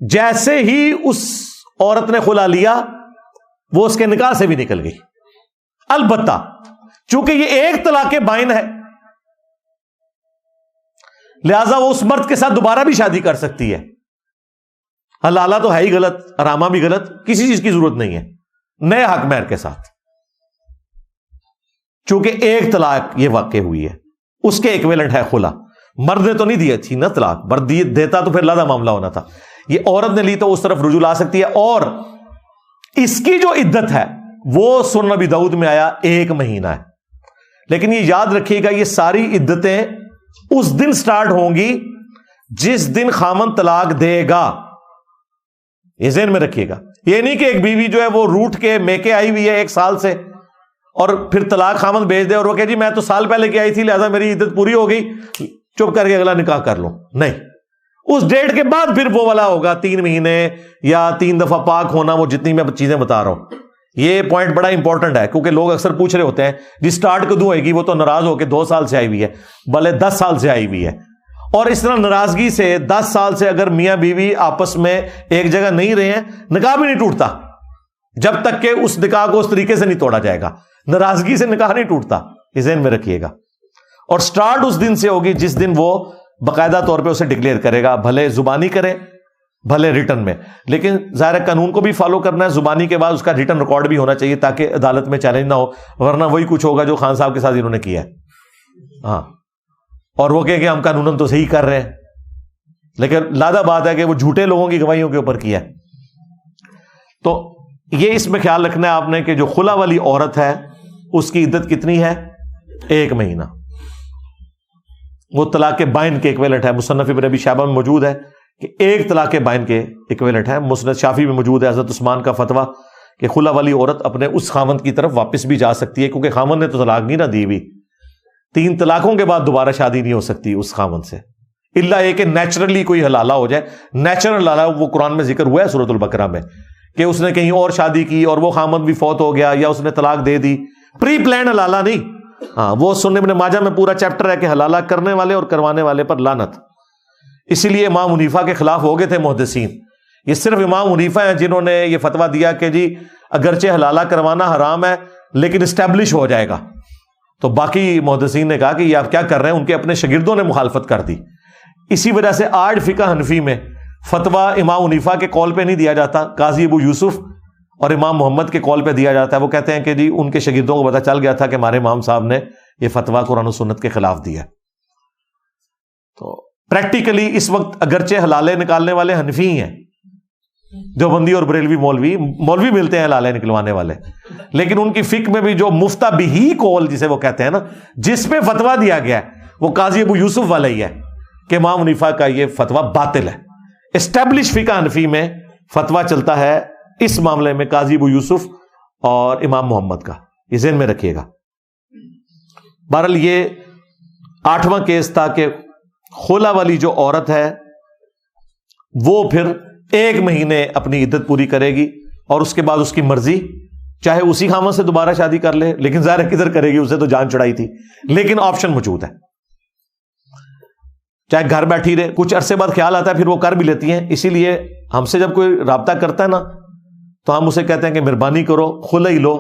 جیسے ہی اس عورت نے خلا لیا وہ اس کے نکاح سے بھی نکل گئی. البتہ چونکہ یہ ایک طلاق بائن ہے لہذا وہ اس مرد کے ساتھ دوبارہ بھی شادی کر سکتی ہے. حلالہ تو ہے ہی غلط، حرامہ بھی غلط، کسی چیز کی ضرورت نہیں ہے، نئے حق مہر کے ساتھ. چونکہ ایک طلاق یہ واقع ہوئی ہے اس کے ایکویلنٹ ہے خلا. مرد نے تو نہیں دی تھی نا طلاق، مرد دیتا تو پھر لادہ معاملہ ہونا تھا. یہ عورت نے لی تو اس طرف رجوع لا سکتی ہے. اور اس کی جو عدت ہے وہ سنن نبی داؤد میں آیا 1 مہینہ ہے. لیکن یہ یاد رکھیے گا یہ ساری عدتیں اس دن سٹارٹ ہوں گی جس دن خامن طلاق دے گا. یہ ذہن میں رکھیے گا. یہ نہیں کہ ایک بیوی جو ہے وہ روٹ کے میکے آئی ہوئی ہے 1 سال سے اور پھر طلاق خامن بھیج دے اور وہ کہ جی میں تو سال پہلے کی آئی تھی لہذا میری عدت پوری ہو گئی، چپ کر کے اگلا نکاح کر لوں. نہیں، اس ڈیٹ کے بعد پھر وہ والا ہوگا 3 مہینے یا 3 دفعہ پاک ہونا، وہ جتنی میں چیزیں بتا رہا ہوں. یہ پوائنٹ بڑا امپورٹنٹ ہے کیونکہ لوگ اکثر پوچھ رہے ہوتے ہیں جی سٹارٹ کدوں ہوئے گی، وہ تو ناراض ہو کے 2 سال سے آئی ہوئی ہے، بھلے 10 سال سے آئی ہوئی ہے. اور اس طرح ناراضگی سے 10 سال سے اگر میاں بیوی آپس میں ایک جگہ نہیں رہے ہیں نکاح بھی نہیں ٹوٹتا جب تک کہ اس نکاح کو اس طریقے سے نہیں توڑا جائے گا. ناراضگی سے نکاح نہیں ٹوٹتا، یہ ذہن میں رکھیے گا. اور سٹارٹ اس دن سے ہوگی جس دن وہ باقاعدہ طور پہ اسے ڈکلیئر کرے گا، بھلے زبانی کرے بھلے ریٹن میں. لیکن ظاہر قانون کو بھی فالو کرنا ہے، زبانی کے بعد اس کا ریٹن ریکارڈ بھی ہونا چاہیے تاکہ عدالت میں چیلنج نہ ہو، ورنہ وہی کچھ ہوگا جو خان صاحب کے ساتھ انہوں نے کیا ہے. ہاں، اور وہ کہیں کہ ہم قانوناً تو صحیح کر رہے ہیں لیکن لادہ بات ہے کہ وہ جھوٹے لوگوں کی گواہیوں کے اوپر کیا ہے. تو یہ اس میں خیال رکھنا ہے آپ نے کہ جو خلا والی عورت ہے اس کی عدت کتنی ہے؟ 1 مہینہ. وہ طلاق بائن کے ایکویلنٹ ہے. مصنف ابن ابی شیبہ میں موجود ہے کہ 1 طلاق بائن کے ایکویلنٹ ہے. مسند شافعی میں موجود ہے حضرت عثمان کا فتویٰ کہ خلا والی عورت اپنے اس خاوند کی طرف واپس بھی جا سکتی ہے کیونکہ خاوند نے تو طلاق نہیں نہ دی ہوئی. 3 طلاقوں کے بعد دوبارہ شادی نہیں ہو سکتی اس خاوند سے، الا یہ کہ نیچرلی کوئی حلالہ ہو جائے. نیچرل حلالہ وہ قرآن میں ذکر ہوا ہے سورۃ البقرہ میں کہ اس نے کہیں اور شادی کی اور وہ خاوند بھی فوت ہو گیا یا اس نے طلاق دے دی. پری پلان حلالہ نہیں. ہاں، وہ سنن ابن ماجہ میں پورا چیپٹر ہے کہ حلالہ کرنے والے اور کروانے والے پر لعنت. اسی لیے امام حنیفہ کے خلاف ہو گئے تھے محدثین. یہ صرف امام حنیفہ ہیں جنہوں نے یہ فتویٰ دیا کہ جی اگرچہ حلالہ کروانا حرام ہے لیکن اسٹیبلش ہو جائے گا. تو باقی محدثین نے کہا کہ یہ آپ کیا کر رہے ہیں، ان کے اپنے شاگردوں نے مخالفت کر دی. اسی وجہ سے آج فقہ حنفی میں فتویٰ امام حنیفہ کے قول پہ نہیں دیا جاتا، قاضی ابو یوسف اور امام محمد کے قول پہ دیا جاتا ہے. وہ کہتے ہیں کہ جی ان کے شاگردوں کو پتہ چل گیا تھا کہ ہمارے امام صاحب نے یہ فتویٰ قرآن و سنت کے خلاف دیا. تو پریکٹیکلی اس وقت اگرچہ حلالے نکالنے والے حنفی ہیں، دیوبندی اور بریلوی مولوی ملتے ہیں حلالے نکلوانے والے، لیکن ان کی فقہ میں بھی جو مفتہ بہی قول جسے وہ کہتے ہیں نا، جس پہ فتویٰ دیا گیا ہے وہ قاضی ابو یوسف والا ہی ہے کہ امام حنیفہ کا یہ فتویٰ باطل ہے. اسٹیبلش فقہ حنفی میں فتویٰ چلتا ہے اس معاملے میں قاضی ابو یوسف اور امام محمد کا، یہ ذہن میں رکھیے گا. بہرحال یہ 8واں کیس تھا کہ خلا والی جو عورت ہے وہ پھر 1 مہینے اپنی عدت پوری کرے گی اور اس کے بعد اس کی مرضی، چاہے اسی خاوند سے دوبارہ شادی کر لے، لیکن ظاہر کدھر کرے گی، اسے تو جان چڑھائی تھی، لیکن آپشن موجود ہے. چاہے گھر بیٹھی رہے، کچھ عرصے بعد خیال آتا ہے پھر وہ کر بھی لیتی ہیں. اسی لیے ہم سے جب کوئی رابطہ کرتا ہے نا تو ہم اسے کہتے ہیں کہ مہربانی کرو خلا ہی لو،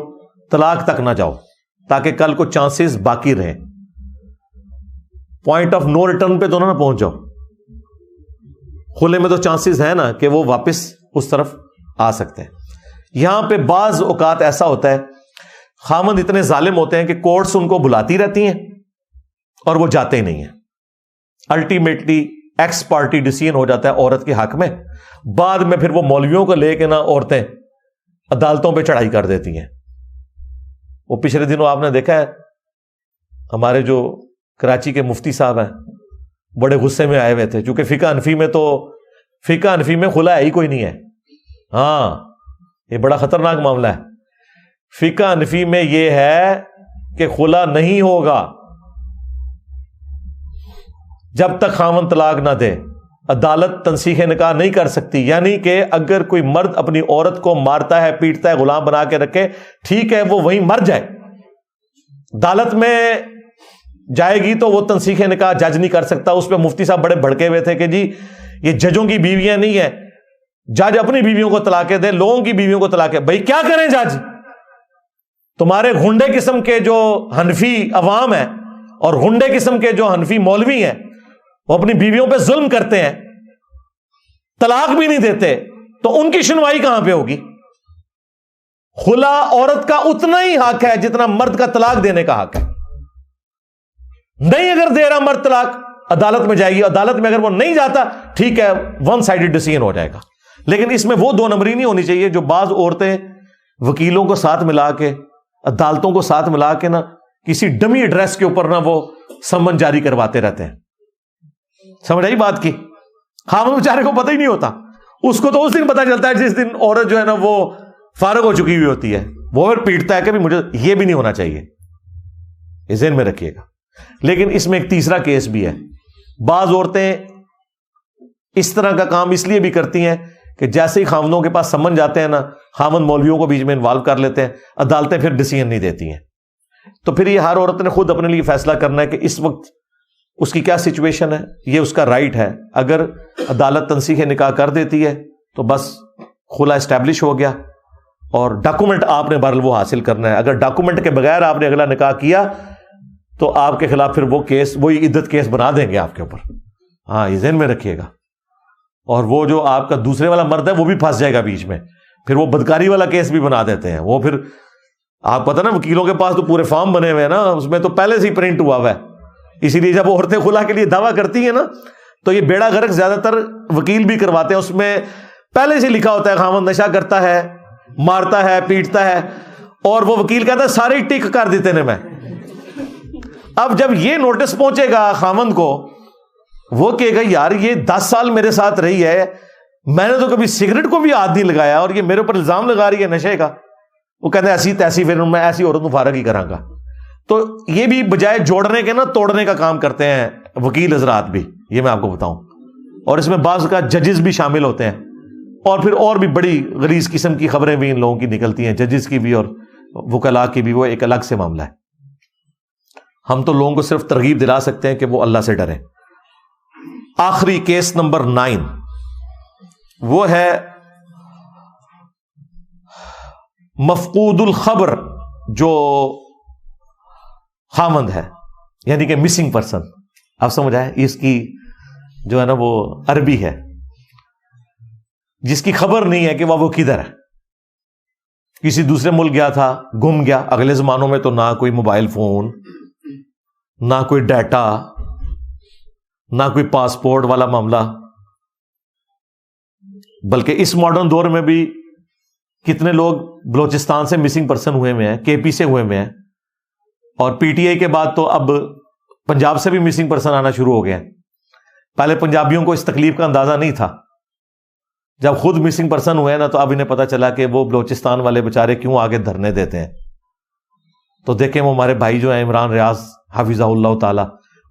طلاق تک نہ جاؤ تاکہ کل کو چانسز باقی رہیں. پوائنٹ آف نو ریٹرن پہ تو نہ پہنچ جاؤ. خلے میں تو چانسز ہیں نا کہ وہ واپس اس طرف آ سکتے ہیں. یہاں پہ بعض اوقات ایسا ہوتا ہے خامند اتنے ظالم ہوتے ہیں کہ کورٹس ان کو بلاتی رہتی ہیں اور وہ جاتے ہی نہیں ہیں. الٹیمیٹلی ایکس پارٹی ڈیسیژن ہو جاتا ہے عورت کے حق میں. بعد میں پھر وہ مولویوں کو لے کے نا عورتیں عدالتوں پہ چڑھائی کر دیتی ہیں. وہ پچھلے دنوں آپ نے دیکھا ہے ہمارے جو کراچی کے مفتی صاحب ہیں بڑے غصے میں آئے ہوئے تھے چونکہ فقہ حنفی میں خلا ہی کوئی نہیں ہے. ہاں، یہ بڑا خطرناک معاملہ ہے. فقہ حنفی میں یہ ہے کہ خلا نہیں ہوگا جب تک خاوند طلاق نہ دے. عدالت تنسیخ نکاح نہیں کر سکتی، یعنی کہ اگر کوئی مرد اپنی عورت کو مارتا ہے، پیٹتا ہے، غلام بنا کے رکھے، ٹھیک ہے وہ وہیں مر جائے، عدالت میں جائے گی تو وہ تنسیخ نکاح جج نہیں کر سکتا۔ اس پہ مفتی صاحب بڑے بھڑکے ہوئے تھے کہ جی یہ ججوں کی بیویاں نہیں ہیں، جج اپنی بیویوں کو طلاقیں دے، لوگوں کی بیویوں کو طلاقیں۔ بھائی کیا کریں جج؟ تمہارے غنڈے قسم کے جو حنفی عوام ہیں اور غنڈے قسم کے جو حنفی مولوی ہیں وہ اپنی بیویوں پہ ظلم کرتے ہیں، طلاق بھی نہیں دیتے، تو ان کی سنوائی کہاں پہ ہوگی؟ خلا عورت کا اتنا ہی حق ہے جتنا مرد کا طلاق دینے کا حق ہے۔ نہیں اگر دے رہا مرد طلاق، عدالت میں جائے گی، عدالت میں اگر وہ نہیں جاتا، ٹھیک ہے ون سائیڈڈ ڈیسیژن ہو جائے گا۔ لیکن اس میں وہ دو نمبری نہیں ہونی چاہیے جو بعض عورتیں وکیلوں کو ساتھ ملا کے، عدالتوں کو ساتھ ملا کے نا کسی ڈمی ایڈریس کے اوپر نا وہ سمن جاری کرواتے رہتے ہیں۔ سمجھ آئی بات کی؟ ہاں وہ بیچارے کو پتہ ہی نہیں ہوتا، اس کو تو اس دن پتہ چلتا ہے جس دن عورت جو ہے نا وہ فارغ ہو چکی ہوئی ہوتی ہے، وہ پھر پیٹتا ہے کہ مجھے یہ بھی نہیں ہونا چاہیے، یہ ذہن میں رکھیے گا۔ لیکن اس میں ایک تیسرا کیس بھی ہے، بعض عورتیں اس طرح کا کام اس لیے بھی کرتی ہیں کہ جیسے ہی خاوندوں کے پاس سمن جاتے ہیں نا، خاوند مولویوں کو بیچ میں انوالو کر لیتے ہیں، عدالتیں پھر ڈیسیژن نہیں دیتی ہیں۔ تو پھر یہ ہر عورت نے خود اپنے لیے فیصلہ کرنا ہے کہ اس وقت اس کی کیا سچویشن ہے، یہ اس کا رائٹ ہے۔ اگر عدالت تنسیخ نکاح کر دیتی ہے تو بس خلا اسٹیبلش ہو گیا، اور ڈاکومنٹ آپ نے بہرحال وہ حاصل کرنا ہے۔ اگر ڈاکومنٹ کے بغیر آپ نے اگلا نکاح کیا تو آپ کے خلاف پھر وہ کیس، وہی عدت کیس بنا دیں گے آپ کے اوپر، ہاں یہ ذہن میں رکھیے گا۔ اور وہ جو آپ کا دوسرے والا مرد ہے وہ بھی پھنس جائے گا بیچ میں، پھر وہ بدکاری والا کیس بھی بنا دیتے ہیں۔ وہ پھر آپ پتہ نا وکیلوں کے پاس تو پورے فارم بنے ہوئے ہیں نا، اس میں تو پہلے سے ہی پرنٹ ہوا ہوا ہے، اسی لیے جب عورتیں خلا کے لیے دعویٰ کرتی ہیں نا تو یہ بیڑا غرق زیادہ تر وکیل بھی کرواتے ہیں، اس میں پہلے سے لکھا ہوتا ہے خاوند نشہ کرتا ہے، مارتا ہے، پیٹتا ہے، اور وہ وکیل کہتا ہے سارے ٹک کر دیتے نے میں۔ اب جب یہ نوٹس پہنچے گا خاوند کو، وہ کہے گا یار یہ 10 سال میرے ساتھ رہی ہے، میں نے تو کبھی سگریٹ کو بھی ہاتھ نہیں لگایا، اور یہ میرے اوپر الزام لگا رہی ہے نشے کا۔ وہ کہتے ہیں ایسی تیسی، پھر میں ایسی عورت کو فارغ ہی کراں گا۔ تو یہ بھی بجائے جوڑنے کے نا توڑنے کا کام کرتے ہیں وکیل حضرات بھی، یہ میں آپ کو بتاؤں۔ اور اس میں بعض کا ججز بھی شامل ہوتے ہیں، اور پھر اور بھی بڑی غلیظ قسم کی خبریں بھی ان لوگوں کی نکلتی ہیں، ججز کی بھی اور وکلاء کی بھی، وہ ایک الگ سے معاملہ ہے۔ ہم تو لوگوں کو صرف ترغیب دلا سکتے ہیں کہ وہ اللہ سے ڈریں۔ آخری کیس نمبر 9 وہ ہے مفقود الخبر، جو خاوند ہے، یعنی کہ مسنگ پرسن۔ آپ سمجھ آئے؟ اس کی جو ہے نا وہ عربی ہے، جس کی خبر نہیں ہے کہ وہ کدھر ہے، کسی دوسرے ملک گیا تھا، گم گیا۔ اگلے زمانوں میں تو نہ کوئی موبائل فون، نہ کوئی ڈیٹا، نہ کوئی پاسپورٹ والا معاملہ، بلکہ اس ماڈرن دور میں بھی کتنے لوگ بلوچستان سے مسنگ پرسن ہوئے ہوئے ہیں، کے پی سے ہوئے ہوئے ہیں، اور پی ٹی آئی کے بعد تو اب پنجاب سے بھی مسنگ پرسن آنا شروع ہو گئے ہیں۔ پہلے پنجابیوں کو اس تکلیف کا اندازہ نہیں تھا، جب خود مسنگ پرسن ہوئے نا تو اب انہیں پتا چلا کہ وہ بلوچستان والے بےچارے کیوں آگے دھرنے دیتے ہیں۔ تو دیکھیں وہ ہمارے بھائی جو ہیں عمران ریاض حفظہ اللہ تعالی،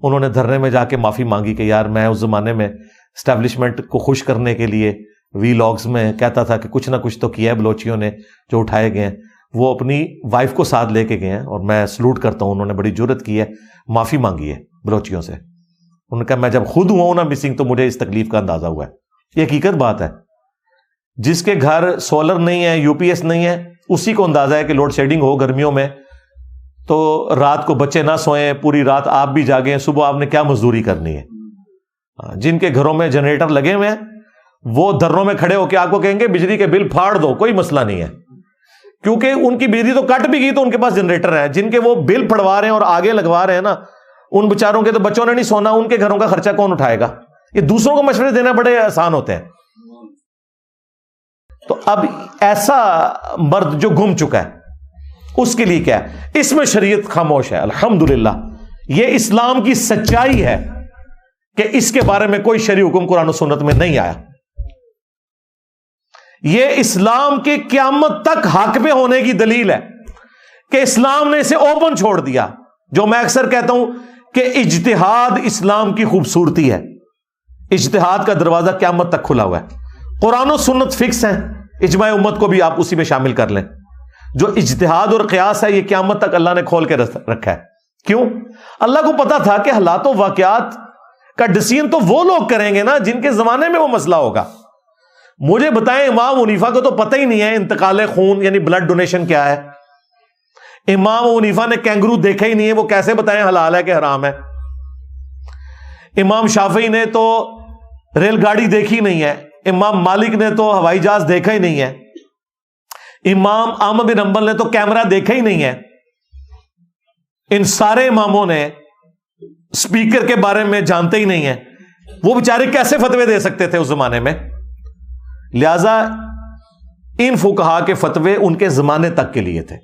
انہوں نے دھرنے میں جا کے معافی مانگی کہ یار میں اس زمانے میں اسٹیبلشمنٹ کو خوش کرنے کے لیے وی لاگز میں کہتا تھا کہ کچھ نہ کچھ تو کیا ہے بلوچیوں نے جو اٹھائے گئے ہیں۔ وہ اپنی وائف کو ساتھ لے کے گئے ہیں، اور میں سلوٹ کرتا ہوں، انہوں نے بڑی جرت کی ہے، معافی مانگی ہے بلوچیوں سے۔ انہوں نے کہا میں جب خود ہوا ہوں نا مسنگ تو مجھے اس تکلیف کا اندازہ ہوا ہے۔ یہ حقیقت بات ہے۔ جس کے گھر سولر نہیں ہے، یو پی ایس نہیں ہے، اسی کو اندازہ ہے کہ لوڈ شیڈنگ ہو گرمیوں میں تو رات کو بچے نہ سوئیں، پوری رات آپ بھی جاگیں، صبح آپ نے کیا مزدوری کرنی ہے۔ جن کے گھروں میں جنریٹر لگے ہوئے ہیں وہ دروں میں کھڑے ہو کے آپ کو کہیں گے بجلی کے بل پھاڑ دو، کوئی مسئلہ نہیں ہے، کیونکہ ان کی بجلی تو کٹ بھی گئی تو ان کے پاس جنریٹر ہے۔ جن کے وہ بل پھڑوا رہے ہیں اور آگے لگوا رہے ہیں نا، ان بچاروں کے تو بچوں نے نہیں سونا، ان کے گھروں کا خرچہ کون اٹھائے گا؟ یہ دوسروں کو مشورے دینا بڑے آسان ہوتے ہیں۔ تو اب ایسا مرد جو گم چکا ہے اس کے لیے کیا ہے؟ اس میں شریعت خاموش ہے، الحمدللہ۔ یہ اسلام کی سچائی ہے کہ اس کے بارے میں کوئی شرعی حکم قرآن و سنت میں نہیں آیا۔ یہ اسلام کے قیامت تک حق پہ ہونے کی دلیل ہے کہ اسلام نے اسے اوپن چھوڑ دیا۔ جو میں اکثر کہتا ہوں کہ اجتہاد اسلام کی خوبصورتی ہے، اجتہاد کا دروازہ قیامت تک کھلا ہوا ہے. قرآن و سنت فکس ہیں, اجماع امت کو بھی آپ اسی میں شامل کر لیں. جو اجتہاد اور قیاس ہے یہ قیامت تک اللہ نے کھول کے رکھا ہے. کیوں؟ اللہ کو پتا تھا کہ حالات و واقعات کا ڈیسیژن تو وہ لوگ کریں گے نا جن کے زمانے میں وہ مسئلہ ہوگا. مجھے بتائیں, امام حنیفہ کو تو پتہ ہی نہیں ہے انتقال خون یعنی بلڈ ڈونیشن کیا ہے. امام حنیفہ نے کینگرو دیکھا ہی نہیں ہے, وہ کیسے بتائیں حلال ہے کہ حرام ہے. امام شافعی نے تو ریل گاڑی دیکھی نہیں ہے. امام مالک نے تو ہوائی جہاز دیکھا ہی نہیں ہے. امام احمد بن حنبل نے تو کیمرہ دیکھا ہی نہیں ہے. ان سارے اماموں نے اسپیکر کے بارے میں جانتے ہی نہیں ہیں. وہ بیچارے کیسے فتوے دے سکتے تھے اس زمانے میں؟ لہذا ان فقہا کے فتوے ان کے زمانے تک کے لیے تھے,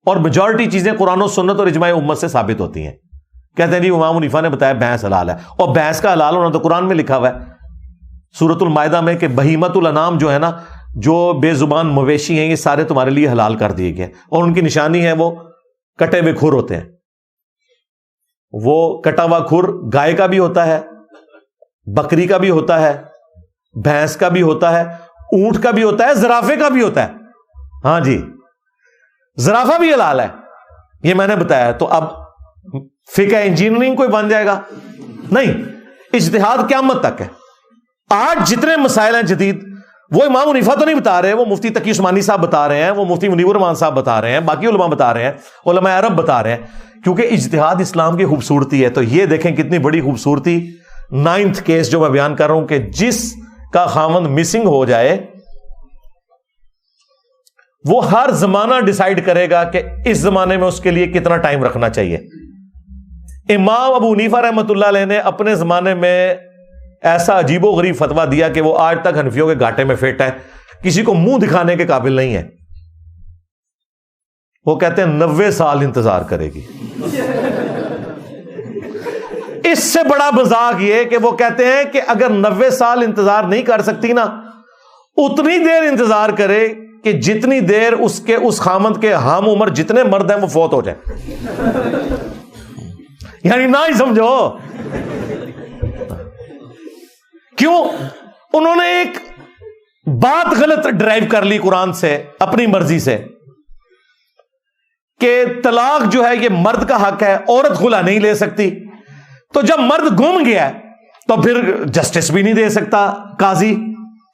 اور میجورٹی چیزیں قرآن و سنت اور اجماع امت سے ثابت ہوتی ہیں. کہتے ہیں جی امام حنیفہ نے بتایا بھینس حلال ہے, اور بھینس کا حلال ہونا تو قرآن میں لکھا ہوا ہے سورۃ المائدہ میں کہ بہیمۃ الانعام جو ہے نا, جو بے زبان مویشی ہیں, یہ سارے تمہارے لیے حلال کر دیے گئے, اور ان کی نشانی ہے وہ کٹے ہوئے کھر ہوتے ہیں. وہ کٹا ہوا کھر گائے کا بھی ہوتا ہے, بکری کا بھی ہوتا ہے, بھینس کا بھی ہوتا ہے, اونٹ کا بھی ہوتا ہے, زرافے کا بھی ہوتا ہے. ہاں جی, زرافہ بھی حلال ہے, یہ میں نے بتایا. تو اب فقہ انجینئرنگ کوئی بن جائے گا؟ نہیں, اجتہاد قیامت تک ہے. آج جتنے مسائل ہیں جدید, وہ امام حنیفہ تو نہیں بتا رہے, وہ مفتی تقی عثمانی صاحب بتا رہے ہیں, وہ مفتی منیب الرحمان صاحب بتا رہے ہیں, باقی علماء بتا رہے ہیں, علماء عرب بتا رہے ہیں, کیونکہ اجتہاد اسلام کی خوبصورتی ہے. تو یہ دیکھیں کتنی بڑی خوبصورتی. 9th کیس جو میں بیان کر رہا ہوں کہ جس کا خاوند مسنگ ہو جائے, وہ ہر زمانہ ڈیسائیڈ کرے گا کہ اس زمانے میں اس کے لیے کتنا ٹائم رکھنا چاہیے. امام ابو حنیفہ رحمۃ اللہ علیہ نے اپنے زمانے میں ایسا عجیب و غریب فتویٰ دیا کہ وہ آج تک حنفیوں کے گھاٹے میں فٹ ہے, کسی کو منہ دکھانے کے قابل نہیں ہے. وہ کہتے ہیں 90 سال انتظار کرے گی. اس سے بڑا مذاق یہ کہ وہ کہتے ہیں کہ اگر 90 سال انتظار نہیں کر سکتی نا, اتنی دیر انتظار کرے کہ جتنی دیر اس خامند کے ہم عمر جتنے مرد ہیں وہ فوت ہو جائے. یعنی نہ ہی سمجھو. کیوں؟ انہوں نے ایک بات غلط ڈرائیو کر لی قرآن سے اپنی مرضی سے کہ طلاق جو ہے یہ مرد کا حق ہے, عورت خلا نہیں لے سکتی. تو جب مرد گم گیا تو پھر جسٹس بھی نہیں دے سکتا قاضی,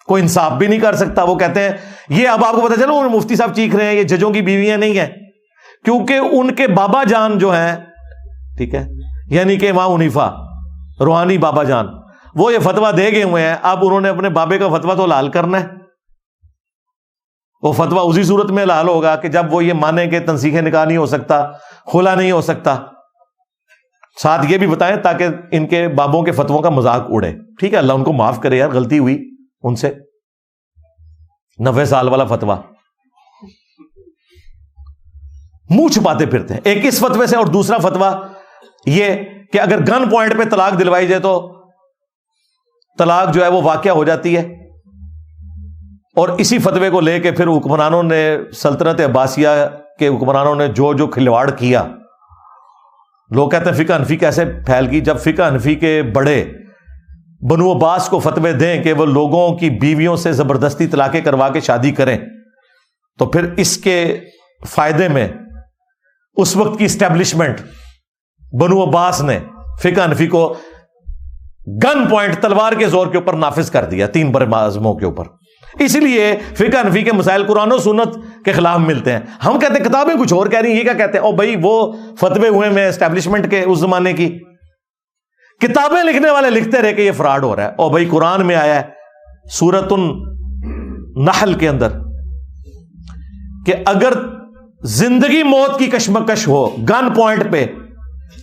کوئی انصاف بھی نہیں کر سکتا. وہ کہتے ہیں یہ اب آپ کو پتا چلو مفتی صاحب چیخ رہے ہیں یہ ججوں کی بیویاں نہیں ہیں, کیونکہ ان کے بابا جان جو ہیں, ٹھیک ہے, یعنی کہ امام حنیفہ روحانی بابا جان, وہ یہ فتویٰ دے گئے ہوئے ہیں. اب انہوں نے اپنے بابے کا فتویٰ تو حلال کرنا ہے. وہ فتویٰ اسی صورت میں حلال ہوگا کہ جب وہ یہ مانے کہ تنسیخ نکاح نہیں ہو سکتا, خلا نہیں ہو سکتا. ساتھ یہ بھی بتائیں تاکہ ان کے بابوں کے فتووں کا مذاق اڑے. ٹھیک ہے, اللہ ان کو معاف کرے یار, غلطی ہوئی ان سے. 90 سال والا فتویٰ منہ چھپاتے پھرتے ہیں. ایک اس فتوے سے, اور دوسرا فتویٰ یہ کہ اگر گن پوائنٹ پہ طلاق دلوائی جائے تو طلاق جو ہے وہ واقع ہو جاتی ہے. اور اسی فتوے کو لے کے پھر حکمرانوں نے, سلطنت عباسیہ کے حکمرانوں نے جو کھلواڑ کیا. لوگ کہتے ہیں فقہ حنفی کیسے پھیل گئی, جب فقہ حنفی کے بڑے بنو عباس کو فتوے دیں کہ وہ لوگوں کی بیویوں سے زبردستی طلاقیں کروا کے شادی کریں, تو پھر اس کے فائدے میں اس وقت کی اسٹیبلشمنٹ بنو عباس نے فقہ حنفی کو گن پوائنٹ تلوار کے زور کے اوپر نافذ کر دیا 3 بر اعظموں کے اوپر. اسی لیے فقہ حنفی کے مسائل قرآن و سنت کے خلاف ملتے ہیں. ہم کہتے ہیں کتابیں کچھ اور کہہ رہی ہیں, یہ کیا کہتے ہیں؟ او بھائی وہ فتوے ہوئے میں اسٹیبلشمنٹ کے اس زمانے کی کتابیں لکھنے والے لکھتے رہے کہ یہ فراڈ ہو رہا ہے. او بھائی قرآن میں آیا ہے سورۃ النحل کے اندر کہ اگر زندگی موت کی کشمکش ہو, گن پوائنٹ پہ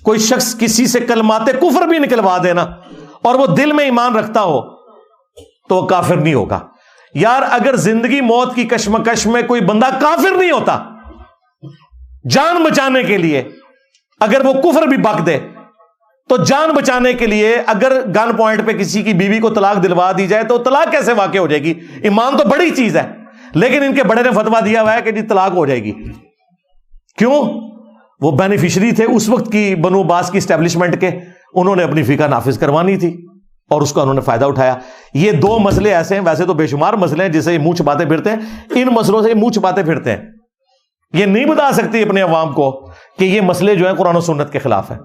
کوئی شخص کسی سے کلمات کفر بھی نکلوا دینا اور وہ دل میں ایمان رکھتا ہو تو وہ کافر نہیں ہوگا. یار اگر زندگی موت کی کشمکش میں کوئی بندہ کافر نہیں ہوتا, جان بچانے کے لیے اگر وہ کفر بھی بک دے تو جان بچانے کے لیے اگر گن پوائنٹ پہ کسی کی بیوی کو طلاق دلوا دی جائے تو طلاق کیسے واقع ہو جائے گی؟ ایمان تو بڑی چیز ہے, لیکن ان کے بڑے نے فتویٰ دیا ہوا ہے کہ جی طلاق ہو جائے گی. کیوں؟ وہ بینیفیشری تھے اس وقت کی بنو عباس کی اسٹیبلشمنٹ کے, انہوں نے اپنی فقہ نافذ کروانی تھی. اور اس کا انہوں نے فائدہ اٹھایا. یہ دو مسئلے ایسے ہیں, ویسے تو بے شمار مسئلے ہیں جسے یہ منہ چھپاتے پھرتے ہیں, ان مسئلوں سے یہ منہ چھپاتے پھرتے ہیں. یہ نہیں بتا سکتی اپنے عوام کو کہ یہ مسئلے جو ہیں قرآن و سنت کے خلاف ہیں.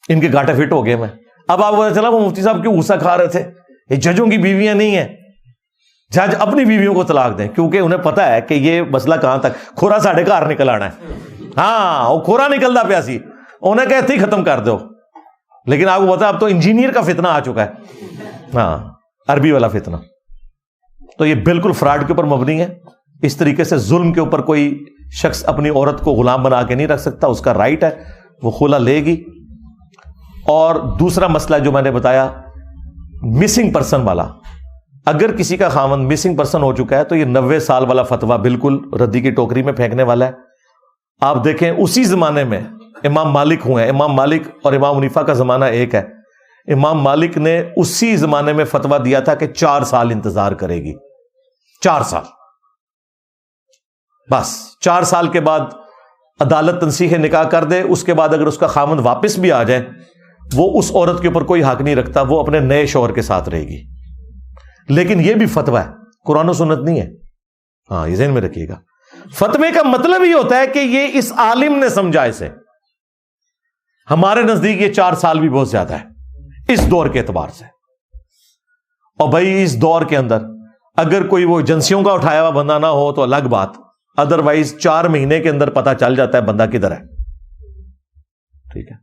ان کے گاٹے فٹ ہو گئے. میں اب آپ کو پتا چلا وہ مفتی صاحب کیوں غصہ کھا رہے تھے. یہ ججوں کی بیویاں نہیں ہیں, جج اپنی بیویوں کو طلاق دیں, کیونکہ انہیں پتا ہے کہ یہ مسئلہ کہاں تک, کھورا ساڑھے گھر نکل آنا ہے. ہاں وہ کھورا نکلتا پیا سی, انہیں کہتے ہی ختم کر دو. لیکن آپ کو پتا اب تو انجینئر کا فتنہ آ چکا ہے, ہاں عربی والا فتنہ. تو یہ بالکل فراڈ کے اوپر مبنی ہے. اس طریقے سے ظلم کے اوپر کوئی شخص اپنی عورت کو غلام بنا کے نہیں رکھ سکتا, اس کا رائٹ ہے, وہ خلا لے گی. اور دوسرا مسئلہ جو میں نے بتایا مسنگ پرسن والا, اگر کسی کا خاوند مسنگ پرسن ہو چکا ہے تو یہ 90 سال والا فتویٰ بالکل ردی کی ٹوکری میں پھینکنے والا ہے. آپ دیکھیں اسی زمانے میں امام مالک ہوئے ہیں. امام مالک اور امام حنیفہ کا زمانہ ایک ہے. امام مالک نے اسی زمانے میں فتویٰ دیا تھا کہ 4 سال انتظار کرے گی. 4 سال بس. 4 سال کے بعد عدالت تنسیخ نکاح کر دے, اس کے بعد اگر اس کا خاوند واپس بھی آ جائے وہ اس عورت کے اوپر کوئی حق نہیں رکھتا, وہ اپنے نئے شوہر کے ساتھ رہے گی. لیکن یہ بھی فتویٰ ہے, قرآن و سنت نہیں ہے. ہاں یہ ذہن میں رکھیے گا. فتوے کا مطلب یہ ہوتا ہے کہ یہ اس عالم نے سمجھا اسے. ہمارے نزدیک یہ 4 سال بھی بہت زیادہ ہے اس دور کے اعتبار سے. اور بھائی اس دور کے اندر اگر کوئی وہ ایجنسیوں کا اٹھایا ہوا بندہ نہ ہو تو الگ بات, ادروائز 4 مہینے کے اندر پتا چل جاتا ہے بندہ کدھر ہے. ٹھیک ہے,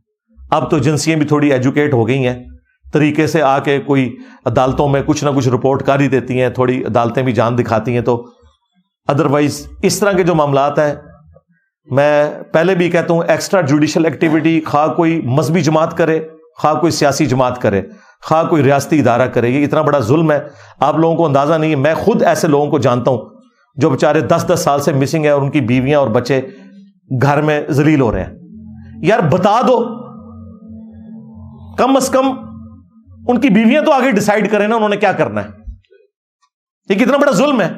اب تو ایجنسیاں بھی تھوڑی ایجوکیٹ ہو گئی ہیں, طریقے سے آ کے کوئی عدالتوں میں کچھ نہ کچھ رپورٹ کر ہی دیتی ہیں, تھوڑی عدالتیں بھی جان دکھاتی ہیں. تو ادروائز اس طرح کے جو معاملات ہیں, میں پہلے بھی کہتا ہوں ایکسٹرا جوڈیشل ایکٹیویٹی خواہ کوئی مذہبی جماعت کرے, خواہ کوئی سیاسی جماعت کرے, خواہ کوئی ریاستی ادارہ کرے, یہ اتنا بڑا ظلم ہے آپ لوگوں کو اندازہ نہیں ہے. میں خود ایسے لوگوں کو جانتا ہوں جو بیچارے 10-10 سال سے مسنگ ہیں اور ان کی بیویاں اور بچے گھر میں ذلیل ہو رہے ہیں. یار بتا دو, کم از کم ان کی بیویاں تو آگے ڈیسائیڈ کریں نا انہوں نے کیا کرنا ہے. یہ کتنا بڑا ظلم ہے.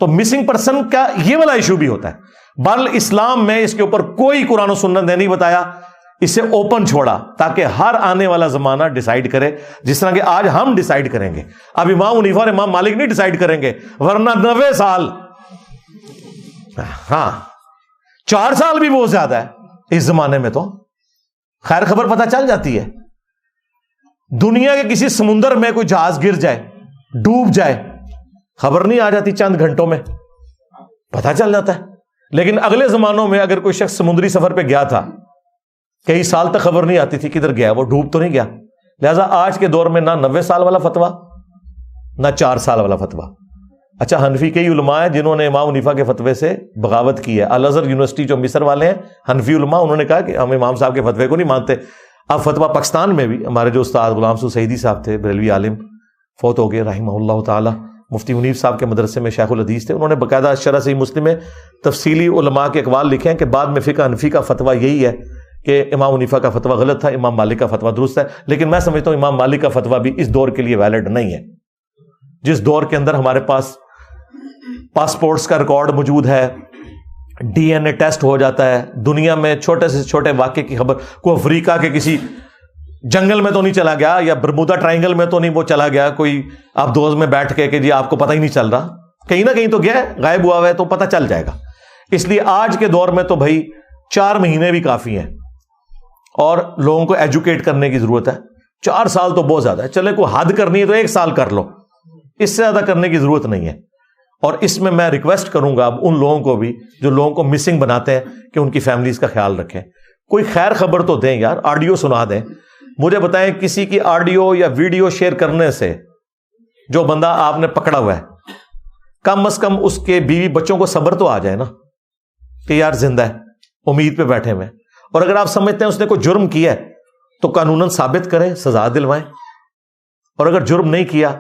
تو مسنگ پرسن کا یہ والا ایشو بھی ہوتا ہے. بل اسلام میں اس کے اوپر کوئی قرآن و سنت نے نہیں بتایا, اسے اوپن چھوڑا تاکہ ہر آنے والا زمانہ ڈیسائیڈ کرے, جس طرح کہ آج ہم ڈیسائیڈ کریں گے. اب امام حنیفہ اور امام مالک نہیں ڈیسائیڈ کریں گے, ورنہ 90 سال, ہاں 4 سال بھی بہت زیادہ ہے اس زمانے میں. تو خیر خبر پتہ چل جاتی ہے. دنیا کے کسی سمندر میں کوئی جہاز گر جائے, ڈوب جائے, خبر نہیں آ جاتی, چند گھنٹوں میں پتہ چل جاتا ہے. لیکن اگلے زمانوں میں اگر کوئی شخص سمندری سفر پہ گیا تھا, کئی سال تک خبر نہیں آتی تھی کدھر گیا, وہ ڈوب تو نہیں گیا. لہذا آج کے دور میں نہ 90 سال والا فتویٰ نہ 4 سال والا فتویٰ. اچھا, حنفی کئی علماء ہیں جنہوں نے امام حنیفہ کے فتوے سے بغاوت کی ہے. الازہر یونیورسٹی جو مصر والے ہیں حنفی علماء, انہوں نے کہا کہ ہم امام صاحب کے فتوے کو نہیں مانتے. اب فتویٰ پاکستان میں بھی ہمارے جو استاد غلام سو سعیدی صاحب تھے, بریلوی عالم, فوت ہو گئے رحمہ اللہ تعالی. مفتی منیف صاحب کے مدرسے میں شیخ الحدیث تھے. انہوں نے باقاعدہ شرح صحیح مسلم میں تفصیلی علماء کے اقوال لکھے ہیں کہ بعد میں فقہ حنفی کا فتویٰ یہی ہے کہ امام حنیفہ کا فتویٰ غلط تھا, امام مالک کا فتویٰ درست ہے. لیکن میں سمجھتا ہوں امام مالک کا فتویٰ بھی اس دور کے لیے ویلڈ نہیں ہے. جس دور کے اندر ہمارے پاس پاسپورٹس کا ریکارڈ موجود ہے, ڈی این اے ٹیسٹ ہو جاتا ہے, دنیا میں چھوٹے سے چھوٹے واقعے کی خبر, کوئی افریقہ کے کسی جنگل میں تو نہیں چلا گیا, یا برمودا ٹرائنگل میں تو نہیں وہ چلا گیا کوئی آپ دوست میں بیٹھ کے کہ جی آپ کو پتہ ہی نہیں چل رہا, کہیں نہ کہیں تو گیا, غائب ہوا ہے, تو پتہ چل جائے گا. اس لیے آج کے دور میں تو بھائی 4 مہینے بھی کافی ہیں, اور لوگوں کو ایجوکیٹ کرنے کی ضرورت ہے. 4 سال تو بہت زیادہ ہے, چلے کوئی حد کرنی ہے تو 1 سال کر لو, اس سے زیادہ کرنے کی ضرورت نہیں ہے. اور اس میں ریکویسٹ کروں گا اب ان لوگوں کو بھی جو لوگوں کو مسنگ بناتے ہیں کہ ان کی فیملیز کا خیال رکھیں. کوئی خیر خبر تو دیں یار, آڈیو سنا دیں. مجھے بتائیں کسی کی آڈیو یا ویڈیو شیئر کرنے سے جو بندہ آپ نے پکڑا ہوا ہے, کم از کم اس کے بیوی بچوں کو صبر تو آ جائے نا کہ یار زندہ ہے, امید پہ بیٹھے ہوئے. اور اگر آپ سمجھتے ہیں اس نے کوئی جرم کیا ہے تو قانوناً ثابت کریں, سزا دلوائیں. اور اگر جرم نہیں کیا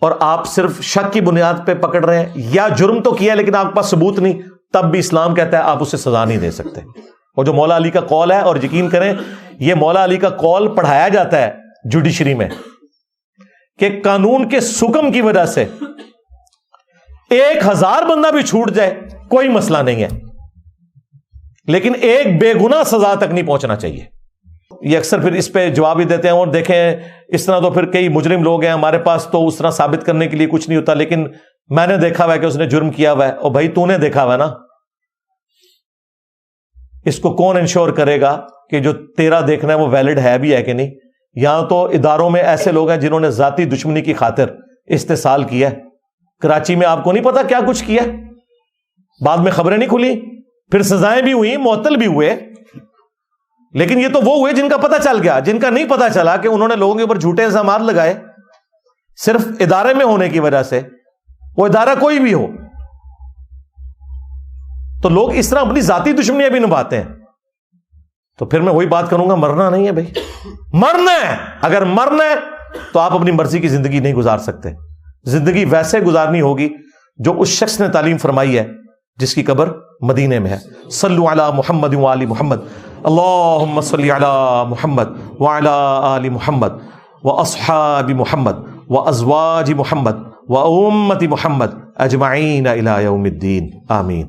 اور آپ صرف شک کی بنیاد پہ پکڑ رہے ہیں, یا جرم تو کیا لیکن آپ کے پاس ثبوت نہیں, تب بھی اسلام کہتا ہے آپ اسے سزا نہیں دے سکتے. اور جو مولا علی کا قول ہے, اور یقین کریں یہ مولا علی کا قول پڑھایا جاتا ہے جوڈیشری میں, کہ قانون کے سکم کی وجہ سے 1000 بندہ بھی چھوٹ جائے کوئی مسئلہ نہیں ہے. لیکن ایک بے گناہ سزا تک نہیں پہنچنا چاہیے. یہ اکثر پھر اس پہ جواب ہی دیتے ہیں اور دیکھیں اس طرح تو پھر کئی مجرم لوگ ہیں ہمارے پاس تو اس طرح ثابت کرنے کے لیے کچھ نہیں ہوتا, لیکن میں نے دیکھا ہوا ہے کہ اس نے جرم کیا ہوا ہے. اور بھائی تو نے دیکھا ہوا ہے نا, اس کو کون انشور کرے گا کہ جو تیرا دیکھنا ہے وہ ویلڈ ہے بھی ہے کہ نہیں؟ یہاں تو اداروں میں ایسے لوگ ہیں جنہوں نے ذاتی دشمنی کی خاطر استحصال کیا ہے. کراچی میں آپ کو نہیں پتا کیا کچھ کیا, بعد میں خبریں نہیں کھلی, پھر سزائیں بھی ہوئی, معطل بھی ہوئے. لیکن یہ تو وہ ہوئے جن کا پتہ چل گیا. جن کا نہیں پتہ چلا کہ انہوں نے لوگوں کے اوپر جھوٹے الزامات لگائے صرف ادارے میں ہونے کی وجہ سے, وہ ادارہ کوئی بھی ہو, تو لوگ اس طرح اپنی ذاتی دشمنیاں بھی نبھاتے ہیں. تو پھر میں وہی بات کروں گا, مرنا نہیں ہے بھائی, مرنا ہے. اگر مرنا ہے تو آپ اپنی مرضی کی زندگی نہیں گزار سکتے. زندگی ویسے گزارنی ہوگی جو اس شخص نے تعلیم فرمائی ہے جس کی قبر مدینے میں ہے. صلو علی محمد وآل محمد, اللہم صلی علی محمد وعلی آل محمد واصحاب محمد وازواج محمد وامت محمد اجمعین الی یوم الدین, آمین.